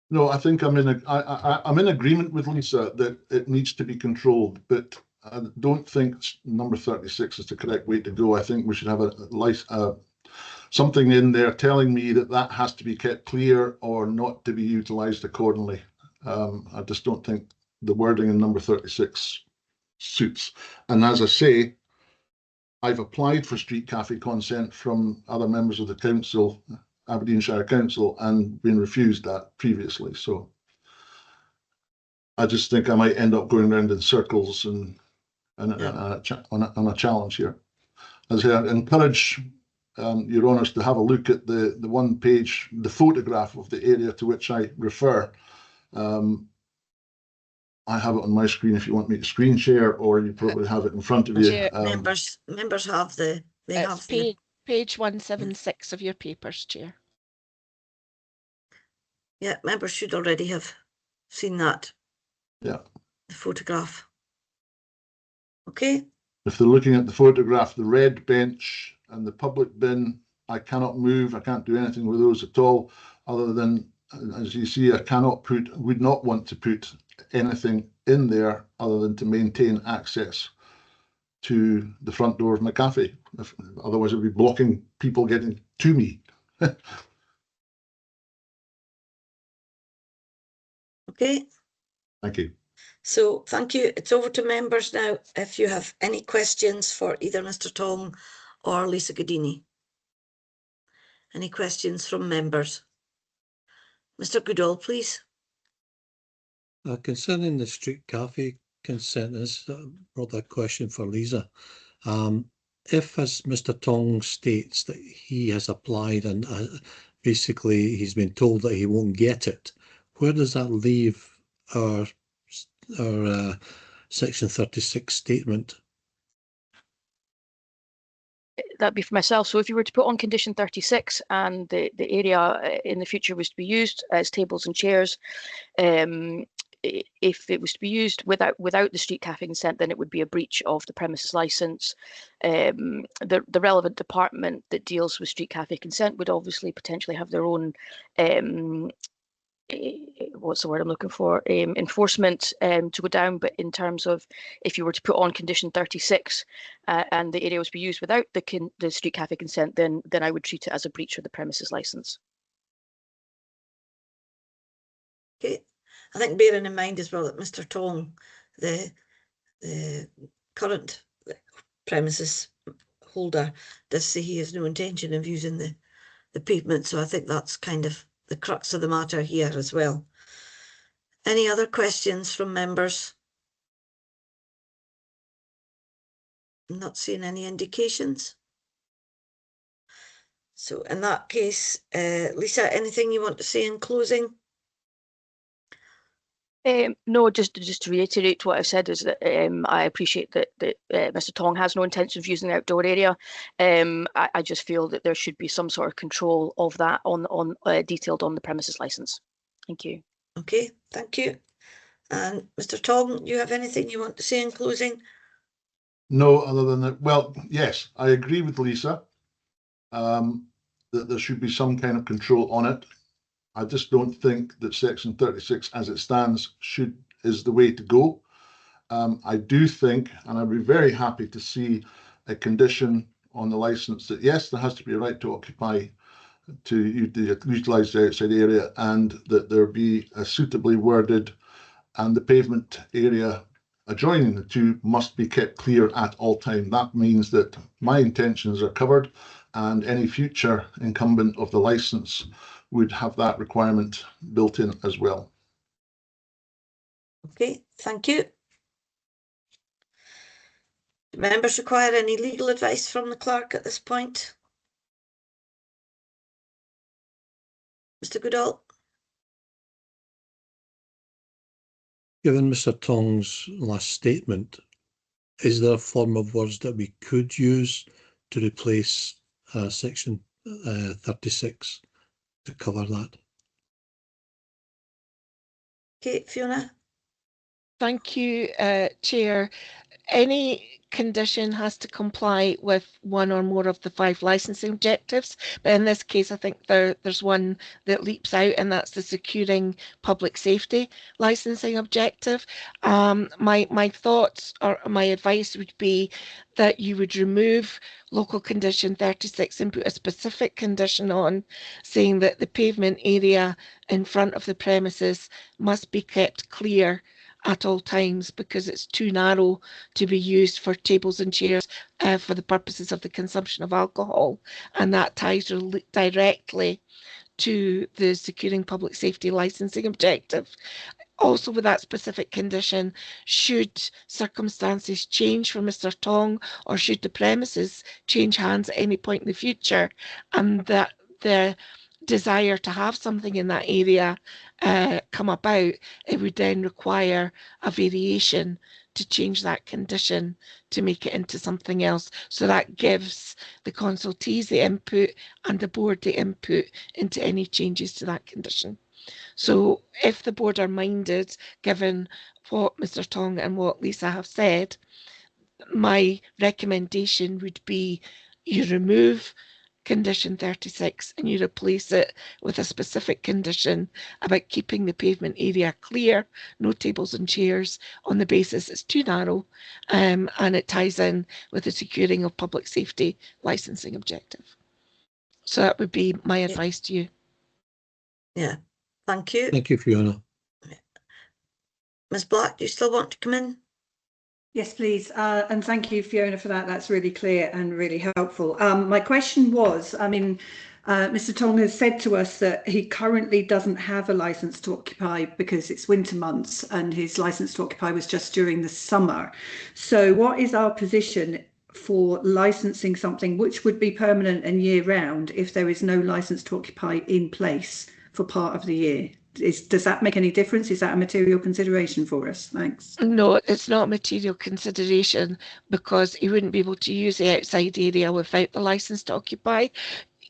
No, I think I'm in agreement with Lisa that it needs to be controlled, but I don't think number 36 is the correct way to go. I think we should have something in there telling me that that has to be kept clear or not to be utilised accordingly. I just don't think the wording in number 36 suits. And as I say, I've applied for street cafe consent from other members of the council, Aberdeenshire Council, and been refused that previously. So I just think I might end up going around in circles and on a challenge here. As I encourage Your Honours to have a look at the one page, the photograph of the area to which I refer. I have it on my screen if you want me to screen share, or you probably have it in front of you. Members have the. Page 176 of your papers, Chair. Yeah, members should already have seen that. Yeah. The photograph. Okay. If they're looking at the photograph, the red bench and the public bin, I cannot move. I can't do anything with those at all, other than, as you see, would not want to put anything in there other than to maintain access to the front door of my cafe. Otherwise, it would be blocking people getting to me. Okay. Thank you. So thank you. It's over to members now. If you have any questions for either Mr. Tong or Lisa Godini. Any questions from members? Mr. Goodall, please. Concerning the street cafe consent, is brought that question for Lisa. If, as Mr. Tong states, that he has applied and basically he's been told that he won't get it, where does that leave our Section 36 statement? That'd be for myself. So if you were to put on condition 36 and the area in the future was to be used as tables and chairs, if it was to be used without the street cafe consent, then it would be a breach of the premises license. The relevant department that deals with street cafe consent would obviously potentially have their own what's the word I'm looking for, enforcement to go down. But in terms of if you were to put on condition 36 and the area was to be used without the street cafe consent, then I would treat it as a breach of the premises license. Okay, I think bearing in mind as well that Mr. Tong, the current premises holder, does say he has no intention of using the pavement, so I think that's kind of the crux of the matter here as well. Any other questions from members? I'm not seeing any indications. So in that case, Lisa, anything you want to say in closing? No, just to reiterate what I've said is that I appreciate that Mr. Tong has no intention of using the outdoor area. I just feel that there should be some sort of control of that on detailed on the premises license. Thank you. Okay, thank you. And Mr. Tong, you have anything you want to say in closing? No, other than that, well, yes, I agree with Lisa that there should be some kind of control on it. I just don't think that Section 36 as it stands is the way to go. I do think, and I'd be very happy to see a condition on the licence that yes, there has to be a right to occupy, to utilise the outside area, and that there be a suitably worded, and the pavement area adjoining the two must be kept clear at all time. That means that my intentions are covered, and any future incumbent of the licence would have that requirement built in as well. Okay, thank you. Do members require any legal advice from the clerk at this point? Mr. Goodall? Given Mr. Tong's last statement, is there a form of words that we could use to replace section 36 to cover that? Okay, Fiona. Thank you, Chair. Any condition has to comply with one or more of the 5 licensing objectives, but in this case I think there's one that leaps out, and that's the securing public safety licensing objective. My thoughts or my advice would be that you would remove local condition 36 and put a specific condition on, saying that the pavement area in front of the premises must be kept clear at all times, because it's too narrow to be used for tables and chairs for the purposes of the consumption of alcohol, and that ties directly to the securing public safety licensing objective. Also, with that specific condition, should circumstances change for Mr. Tong, or should the premises change hands at any point in the future, and that the desire to have something in that area come about, it would then require a variation to change that condition to make it into something else. So that gives the consultees the input and the board the input into any changes to that condition. So if the board are minded, given what Mr. Tong and what Lisa have said, my recommendation would be you remove condition 36 and you replace it with a specific condition about keeping the pavement area clear, no tables and chairs, on the basis it's too narrow, and it ties in with the securing of public safety licensing objective. So that would be my advice to you. Yeah, thank you. Thank you, Fiona. Ms. Black, do you still want to come in? Yes, please. And thank you, Fiona, for that. That's really clear and really helpful. My question was, I mean, Mr. Tong has said to us that he currently doesn't have a licence to occupy because it's winter months, and his licence to occupy was just during the summer. So what is our position for licensing something which would be permanent and year round if there is no licence to occupy in place for part of the year? Does that make any difference? Is that a material consideration for us? Thanks. No, it's not a material consideration, because he wouldn't be able to use the outside area without the licence to occupy.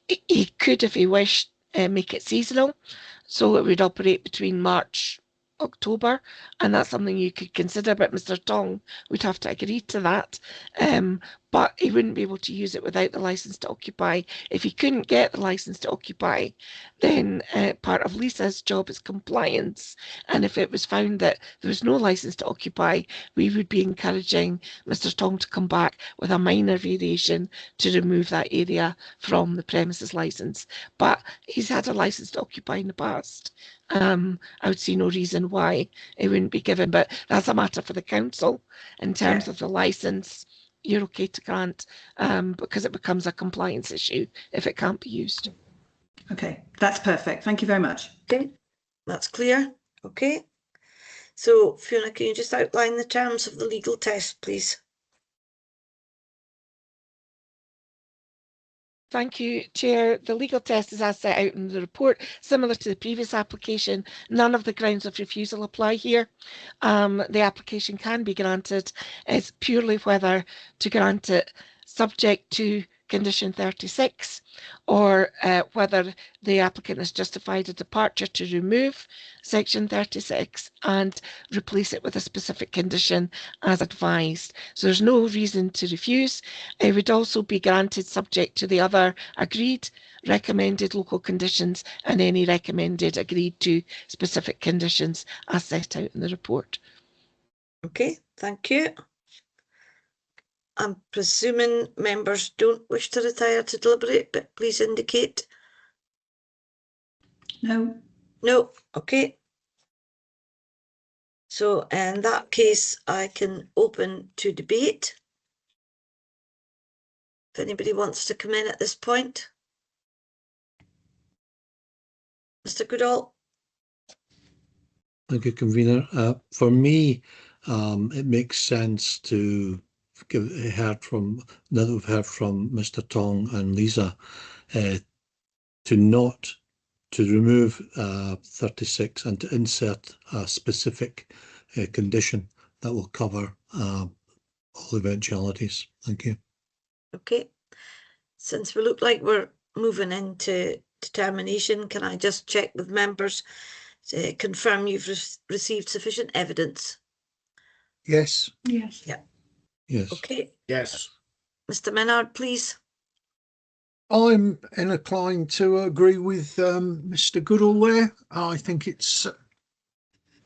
He could, if he wished, make it seasonal, so it would operate between March, October, and that's something you could consider, but Mr. Tong would have to agree to that. But he wouldn't be able to use it without the licence to occupy. If he couldn't get the licence to occupy, then part of Lisa's job is compliance. And if it was found that there was no licence to occupy, we would be encouraging Mr. Tong to come back with a minor variation to remove that area from the premises licence. But he's had a licence to occupy in the past. I would see no reason why it wouldn't be given, but that's a matter for the council. In terms of the licence, you're okay to grant, because it becomes a compliance issue if it can't be used. Okay, that's perfect. Thank you very much. Okay, that's clear. Okay. So, Fiona, can you just outline the terms of the legal test, please? Thank you, Chair. The legal test is as set out in the report. Similar to the previous application, none of the grounds of refusal apply here. The application can be granted. It's purely whether to grant it subject to condition 36, or whether the applicant has justified a departure to remove section 36 and replace it with a specific condition as advised. So there's no reason to refuse. It would also be granted subject to the other agreed recommended local conditions and any recommended agreed to specific conditions as set out in the report. Okay, thank you. I'm presuming members don't wish to retire to deliberate, but please indicate. No. No, okay. So in that case, I can open to debate. If anybody wants to come in at this point. Mr. Goodall. Thank you, convener. For me, it makes sense to now that we've heard from Mr. Tong and Lisa, to remove 36 and to insert a specific condition that will cover all eventualities. Thank you. Okay. Since we look like we're moving into determination, can I just check with members to confirm you've received sufficient evidence? Yes. Yes. Yeah. Yes. Okay. Yes. Mr. Menard, please. I'm inclined to agree with Mr. Goodall there. I think it's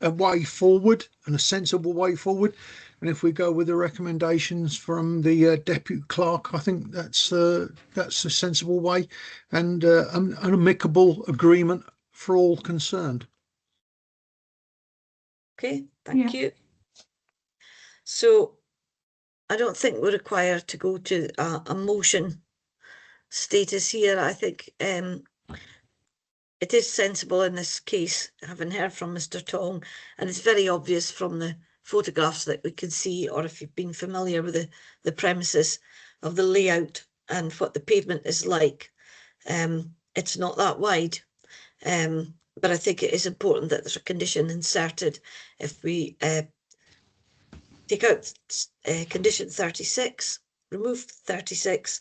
a way forward and a sensible way forward. And if we go with the recommendations from the deputy clerk, I think that's a sensible way and an amicable agreement for all concerned. Okay, thank you. So I don't think we're required to go to a motion status here. I think it is sensible in this case, having heard from Mr. Tong, and it's very obvious from the photographs that we can see, or if you've been familiar with the premises of the layout and what the pavement is like. It's not that wide, but I think it is important that there's a condition inserted. If we take out condition 36, remove 36,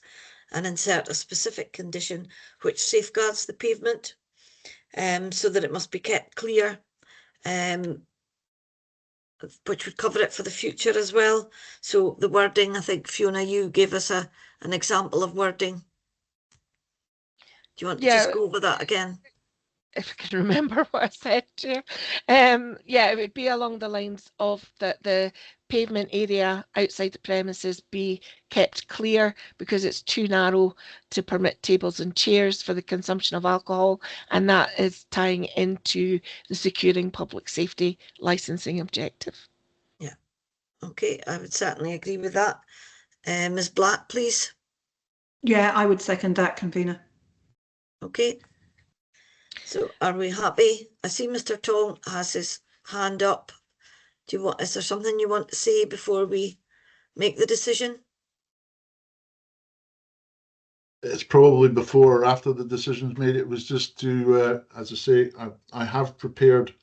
and insert a specific condition which safeguards the pavement, so that it must be kept clear, which would cover it for the future as well. So the wording, I think, Fiona, you gave us an example of wording. Do you want to just go over that again? If I can remember what I said, Chair. Yeah, it would be along the lines of that the pavement area outside the premises be kept clear because it's too narrow to permit tables and chairs for the consumption of alcohol, and that is tying into the securing public safety licensing objective. Yeah, okay, I would certainly agree with that. Ms. Black, please. Yeah, I would second that, convener. Okay. So are we happy? I see Mr. Tong has his hand up. Is there something you want to say before we make the decision? It's probably before or after the decision's made. It was just to, as I say, I have prepared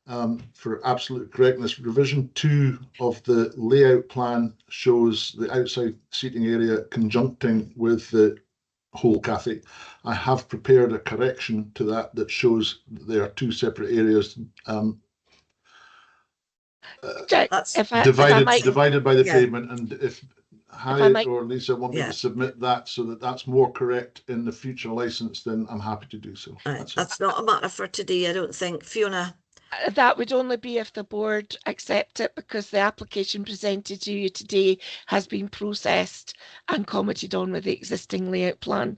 for absolute correctness. Revision 2 of the layout plan shows the outside seating area conjuncting with the whole cafe. I have prepared a correction to that shows there are two separate areas. Divided by the pavement, and if Harriet or Lisa want me to submit that so that that's more correct in the future license, then I'm happy to do so. That's not a matter for today, I don't think. Fiona? That would only be if the board accept it, because the application presented to you today has been processed and commented on with the existing layout plan.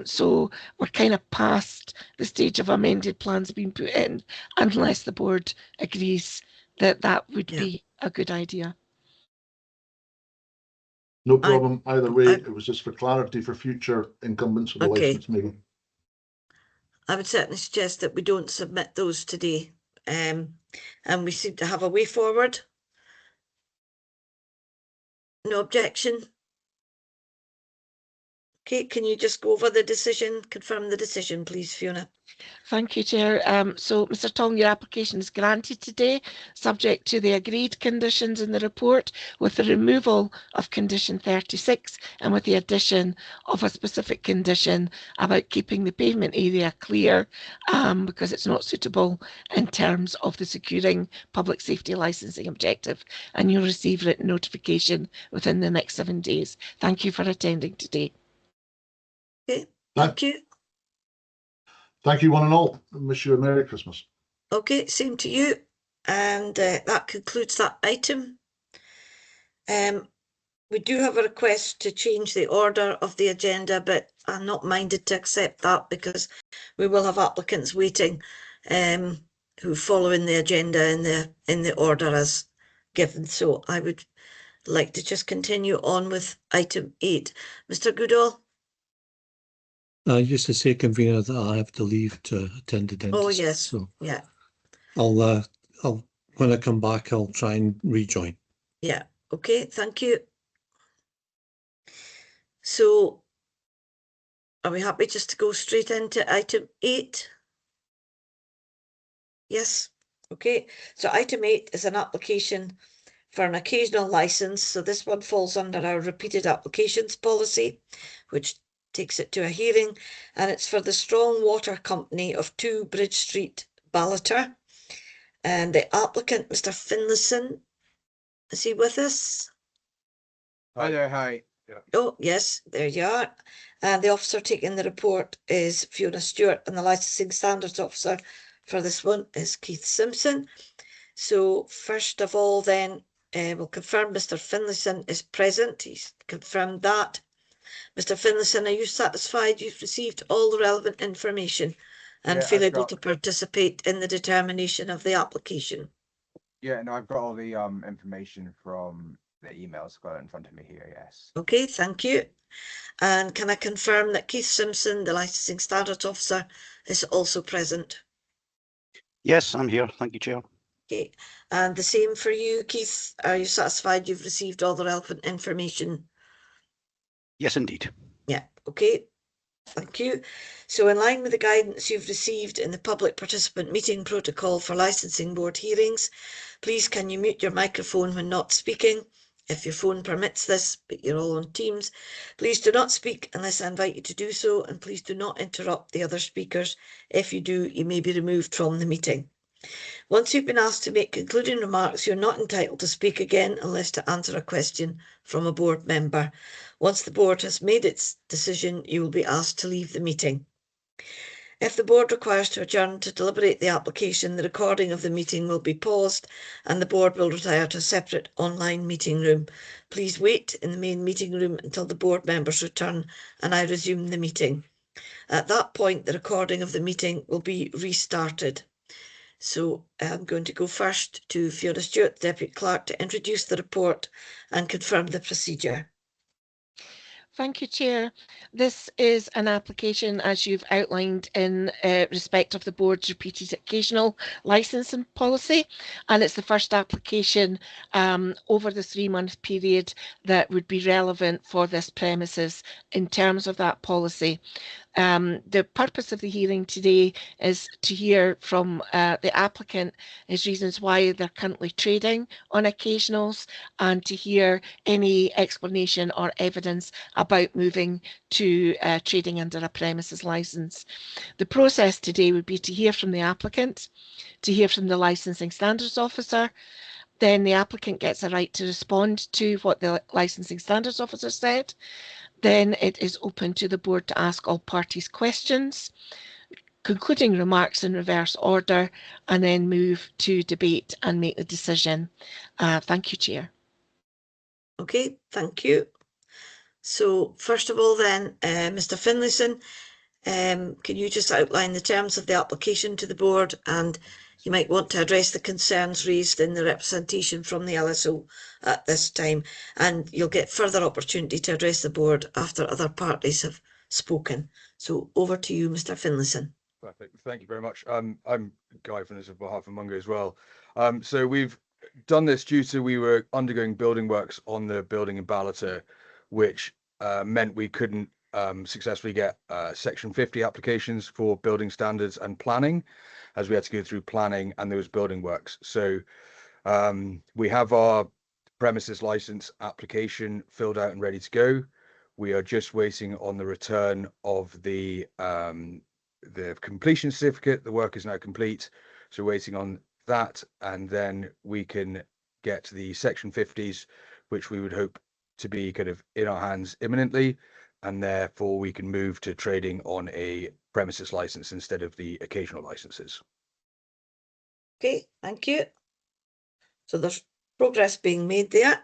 So we're kind of past the stage of amended plans being put in, unless the board agrees that that would be a good idea. No problem either way. It was just for clarity for future incumbents of the license meeting. I would certainly suggest that we don't submit those today, and we seem to have a way forward. No objection? Okay, can you just go over the decision, confirm the decision, please, Fiona? Thank you, Chair. So, Mr. Tong, your application is granted today, subject to the agreed conditions in the report, with the removal of condition 36 and with the addition of a specific condition about keeping the pavement area clear, because it's not suitable in terms of the securing public safety licensing objective, and you'll receive written notification within the next 7 days. Thank you for attending today. Okay, thank you. Thank you, one and all. Wish you a Merry Christmas. Okay, same to you. And that concludes that item. We do have a request to change the order of the agenda, but I'm not minded to accept that because we will have applicants waiting who follow in the agenda in the order as given. So I would like to just continue on with item 8. Mr. Goodall? Just to say, convener, that I have to leave to attend the dentist. Oh yes, so yeah. I'll when I come back, I'll try and rejoin. Yeah. Okay. Thank you. So, are we happy just to go straight into item 8? Yes. Okay. So item 8 is an application for an occasional licence. So this one falls under our repeated applications policy, which takes it to a hearing, and it's for the Strong Water Company of 2 Bridge Street, Ballater. And the applicant, Mr. Finlayson, is he with us? Hi there, hi. Oh, yes, there you are. And the officer taking the report is Fiona Stewart, and the licensing standards officer for this one is Keith Simpson. So first of all, then, we'll confirm Mr. Finlayson is present. He's confirmed that. Mr. Finlayson, are you satisfied you've received all the relevant information and feel able to participate in the determination of the application? Yeah, no, I've got all the information from the emails, got it in front of me here, yes. Okay, thank you. And can I confirm that Keith Simpson, the licensing standards officer, is also present? Yes, I'm here. Thank you, Chair. Okay, and the same for you, Keith. Are you satisfied you've received all the relevant information? Yes, indeed. Yeah, okay. Thank you. So in line with the guidance you've received in the public participant meeting protocol for licensing board hearings, please can you mute your microphone when not speaking? If your phone permits this, but you're all on Teams, please do not speak unless I invite you to do so, and please do not interrupt the other speakers. If you do, you may be removed from the meeting. Once you've been asked to make concluding remarks, you're not entitled to speak again unless to answer a question from a board member. Once the board has made its decision, you will be asked to leave the meeting. If the board requires to adjourn to deliberate the application, the recording of the meeting will be paused and the board will retire to a separate online meeting room. Please wait in the main meeting room until the board members return and I resume the meeting. At that point, the recording of the meeting will be restarted. So I'm going to go first to Fiona Stewart, Deputy Clerk, to introduce the report and confirm the procedure. Thank you, Chair. This is an application, as you've outlined, in respect of the board's repeated occasional licensing policy, and it's the first application over the 3-month period that would be relevant for this premises in terms of that policy. The purpose of the hearing today is to hear from the applicant his reasons why they're currently trading on occasionals and to hear any explanation or evidence about moving to trading under a premises licence. The process today would be to hear from the applicant, to hear from the licensing standards officer. Then the applicant gets a right to respond to what the licensing standards officer said. Then it is open to the board to ask all parties questions, concluding remarks in reverse order, and then move to debate and make the decision. Thank you, Chair. Okay, thank you. So first of all then, Mr. Finlayson, can you just outline the terms of the application to the board, and you might want to address the concerns raised in the representation from the LSO at this time, and you'll get further opportunity to address the board after other parties have spoken. So over to you, Mr. Finlayson. Perfect, thank you very much. I'm Guy Finlayson on behalf of Mungo as well. So we've done this due to we were undergoing building works on the building in Ballater, which meant we couldn't successfully get Section 50 applications for building standards and planning, as we had to go through planning and there was building works. So we have our premises license application filled out and ready to go. We are just waiting on the return of the completion certificate. The work is now complete, so waiting on that, and then we can get the Section 50s, which we would hope to be kind of in our hands imminently, and therefore we can move to trading on a premises license instead of the occasional licenses. Okay, thank you. So there's progress being made there.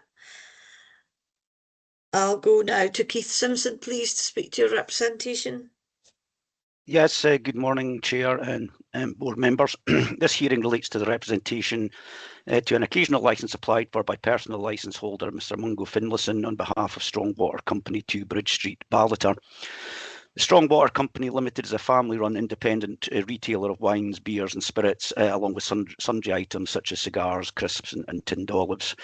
I'll go now to Keith Simpson, please, to speak to your representation. Yes, good morning, Chair and board members. This hearing relates to the representation to an occasional licence applied for by personal licence holder Mr. Mungo Finlayson on behalf of Strong Water Company, 2 Bridge Street, Ballater. The Strong Water Company Limited is a family-run independent retailer of wines, beers and spirits, along with sundry items such as cigars, crisps and tinned olives.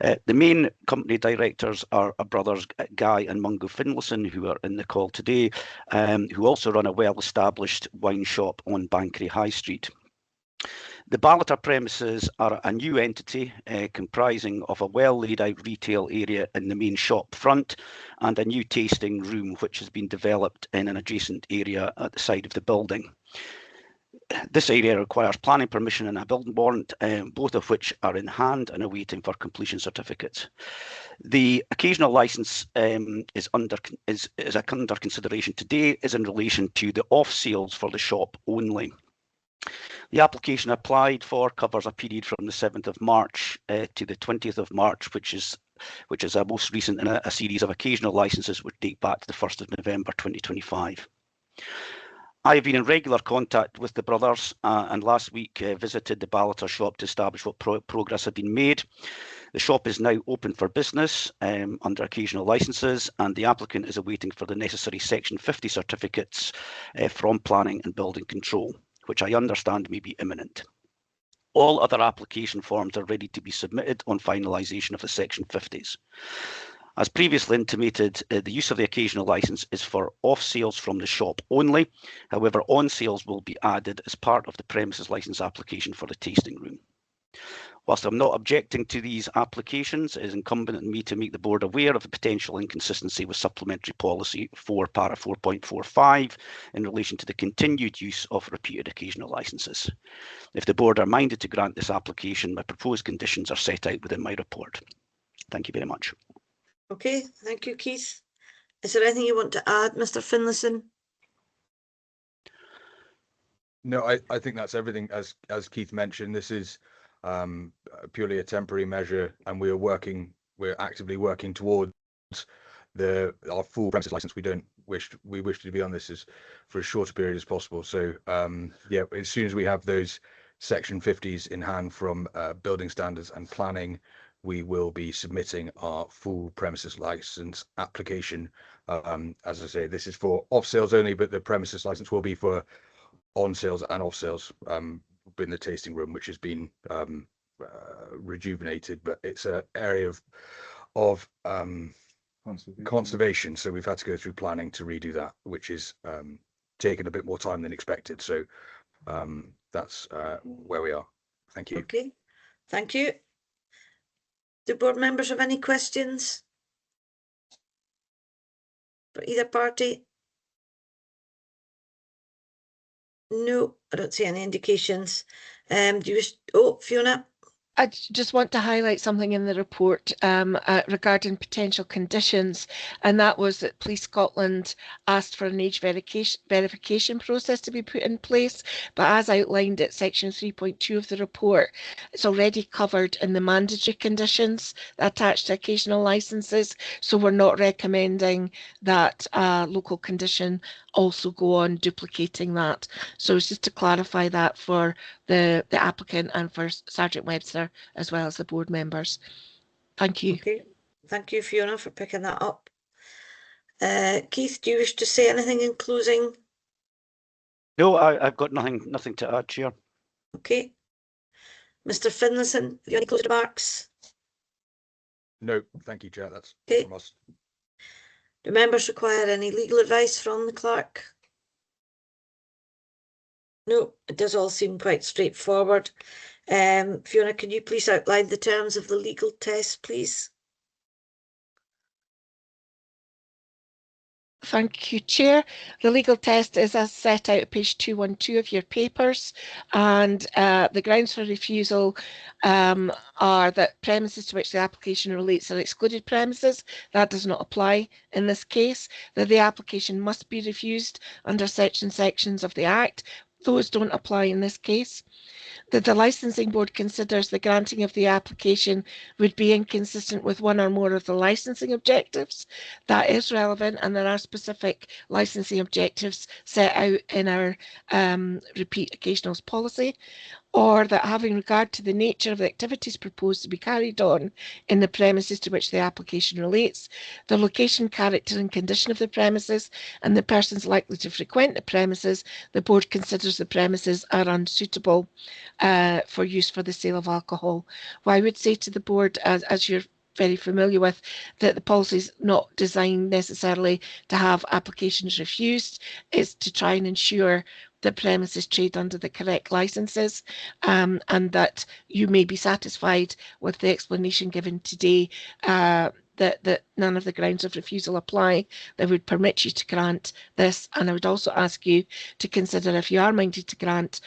The main company directors are our brothers Guy and Mungo Finlayson, who are in the call today, who also run a well-established wine shop on Bankery High Street. The Ballater premises are a new entity comprising of a well laid out retail area in the main shop front and a new tasting room which has been developed in an adjacent area at the side of the building. This area requires planning permission and a building warrant, both of which are in hand and awaiting for completion certificates. The occasional licence is under consideration today is in relation to the off sales for the shop only. The application applied for covers a period from the 7th of March to the 20th of March, which is a most recent in a series of occasional licences which date back to the 1st of November 2025. I have been in regular contact with the brothers and last week visited the Ballater shop to establish what progress had been made. The shop is now open for business under occasional licences, and the applicant is awaiting for the necessary Section 50 certificates from Planning and Building Control, which I understand may be imminent. All other application forms are ready to be submitted on finalisation of the Section 50s. As previously intimated, the use of the occasional licence is for off sales from the shop only. However, on sales will be added as part of the premises licence application for the tasting room. Whilst I'm not objecting to these applications, it is incumbent on me to make the board aware of the potential inconsistency with Supplementary Policy 4 Para 4.45 in relation to the continued use of repeated occasional licences. If the board are minded to grant this application, my proposed conditions are set out within my report. Thank you very much. Okay, thank you, Keith. Is there anything you want to add, Mr. Finlayson? No, I think that's everything. As Keith mentioned, this is purely a temporary measure, and we're actively working towards our full premises license. We wish to be on this for as short a period as possible. So yeah, as soon as we have those Section 50s in hand from building standards and planning, we will be submitting our full premises license application. As I say, this is for off sales only, but the premises license will be for on sales and off sales in the tasting room, which has been rejuvenated, but it's an area of conservation. So we've had to go through planning to redo that, which is taken a bit more time than expected. So that's where we are. Thank you. Okay, thank you. Do board members have any questions for either party? No, I don't see any indications. Do you wish? Oh, Fiona. I just want to highlight something in the report regarding potential conditions, and that was that Police Scotland asked for an age verification process to be put in place, but as outlined at section 3.2 of the report, it's already covered in the mandatory conditions attached to occasional licences, so we're not recommending that local condition also go on duplicating that. So it's just to clarify that for the applicant and for Sergeant Webster as well as the board members. Thank you. Okay, thank you, Fiona, for picking that up. Keith, do you wish to say anything in closing? No, I've got nothing to add, Chair. Okay. Mr. Finlayson, have you any closing remarks? No, thank you, Chair. That's okay. From us. Do members require any legal advice from the clerk? No, it does all seem quite straightforward. Fiona, can you please outline the terms of the legal test, please? Thank you, Chair. The legal test is as set out at page 212 of your papers, and the grounds for refusal are that premises to which the application relates are excluded premises. That does not apply in this case. That the application must be refused under sections of the Act. Those don't apply in this case. That the Licensing Board considers the granting of the application would be inconsistent with one or more of the licensing objectives. That is relevant, and there are specific licensing objectives set out in our repeat occasionals policy. Or that having regard to the nature of the activities proposed to be carried on in the premises to which the application relates, the location, character and condition of the premises and the persons likely to frequent the premises, the board considers the premises are unsuitable for use for the sale of alcohol. Well, I would say to the board, as you're very familiar with, that the policy is not designed necessarily to have applications refused. It's to try and ensure the premises trade under the correct licenses, and that you may be satisfied with the explanation given today, that none of the grounds of refusal apply, that would permit you to grant this. And I would also ask you to consider, if you are minded to grant,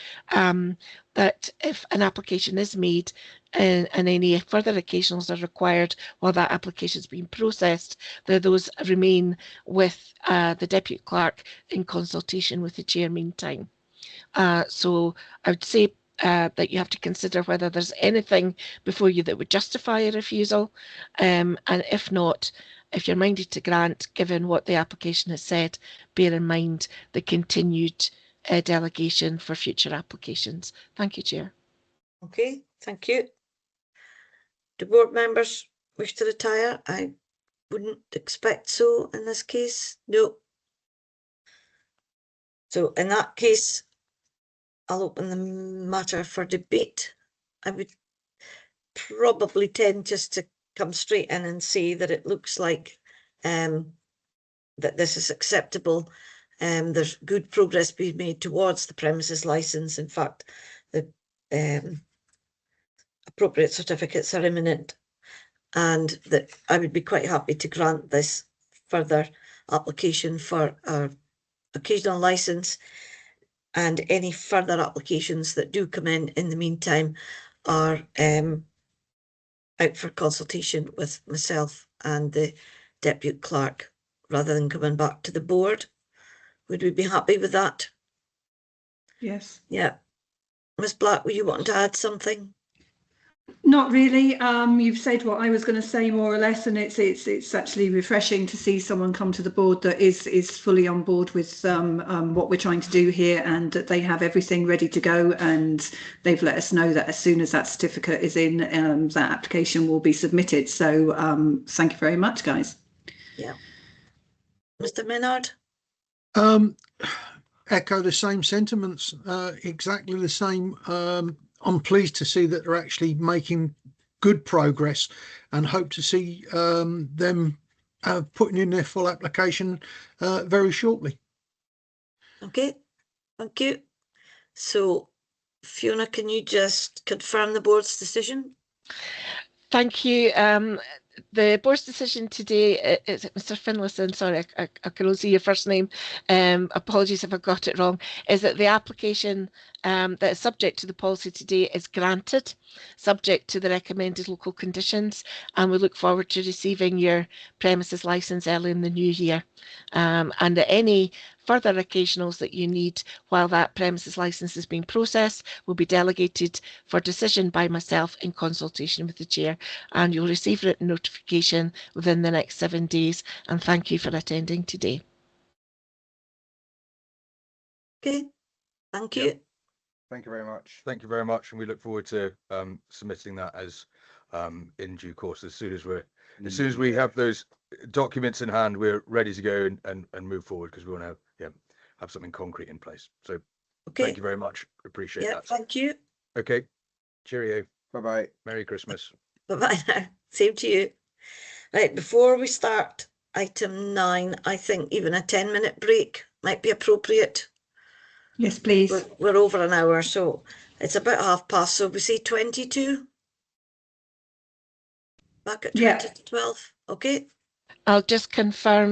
that if an application is made and any further occasionals are required while that application is being processed, that those remain with the Deputy Clerk in consultation with the Chair meantime. So I would say that you have to consider whether there's anything before you that would justify a refusal, and if not, if you're minded to grant, given what the application has said, bear in mind the continued delegation for future applications. Thank you, Chair. Okay, thank you. Do board members wish to retire? I wouldn't expect so in this case. No. So in that case, I'll open the matter for debate. I would probably tend just to come straight in and say that it looks like that this is acceptable. There's good progress being made towards the premises licence. In fact, the appropriate certificates are imminent, and that I would be quite happy to grant this further application for our occasional licence, and any further applications that do come in the meantime are out for consultation with myself and the Deputy Clerk rather than coming back to the board. Would we be happy with that? Yes. Yeah. Ms. Black, were you wanting to add something? Not really. You've said what I was going to say more or less, and it's actually refreshing to see someone come to the board that is fully on board with what we're trying to do here, and that they have everything ready to go, and they've let us know that as soon as that certificate is in, that application will be submitted. So thank you very much, guys. Yeah. Mr. Maynard? Echo the same sentiments, exactly the same. I'm pleased to see that they're actually making good progress, and hope to see them putting in their full application very shortly. Okay, thank you. So, Fiona, can you just confirm the board's decision? Thank you. The board's decision today is Mr. Finlayson, sorry, I can only see your first name. Apologies if I got it wrong. Is that the application that is subject to the policy today is granted, subject to the recommended local conditions, and we look forward to receiving your premises licence early in the new year. And any further occasionals that you need while that premises licence is being processed will be delegated for decision by myself in consultation with the Chair, and you'll receive written notification within the next 7 days. And thank you for attending today. Okay, thank you. Thank you very much. Thank you very much, and we look forward to submitting that as in due course. As soon as we have those documents in hand, we're ready to go and move forward, because we want to have something concrete in place. So okay, thank you very much. Appreciate that. Thank you. Okay, cheerio. Bye-bye. Merry Christmas. Bye-bye now. Same to you. Right, before we start item 9, I think even a 10-minute break might be appropriate. Yes, please. We're over an hour, so it's about past, so we say 22. Back at 20 to 12. Okay. I'll just confirm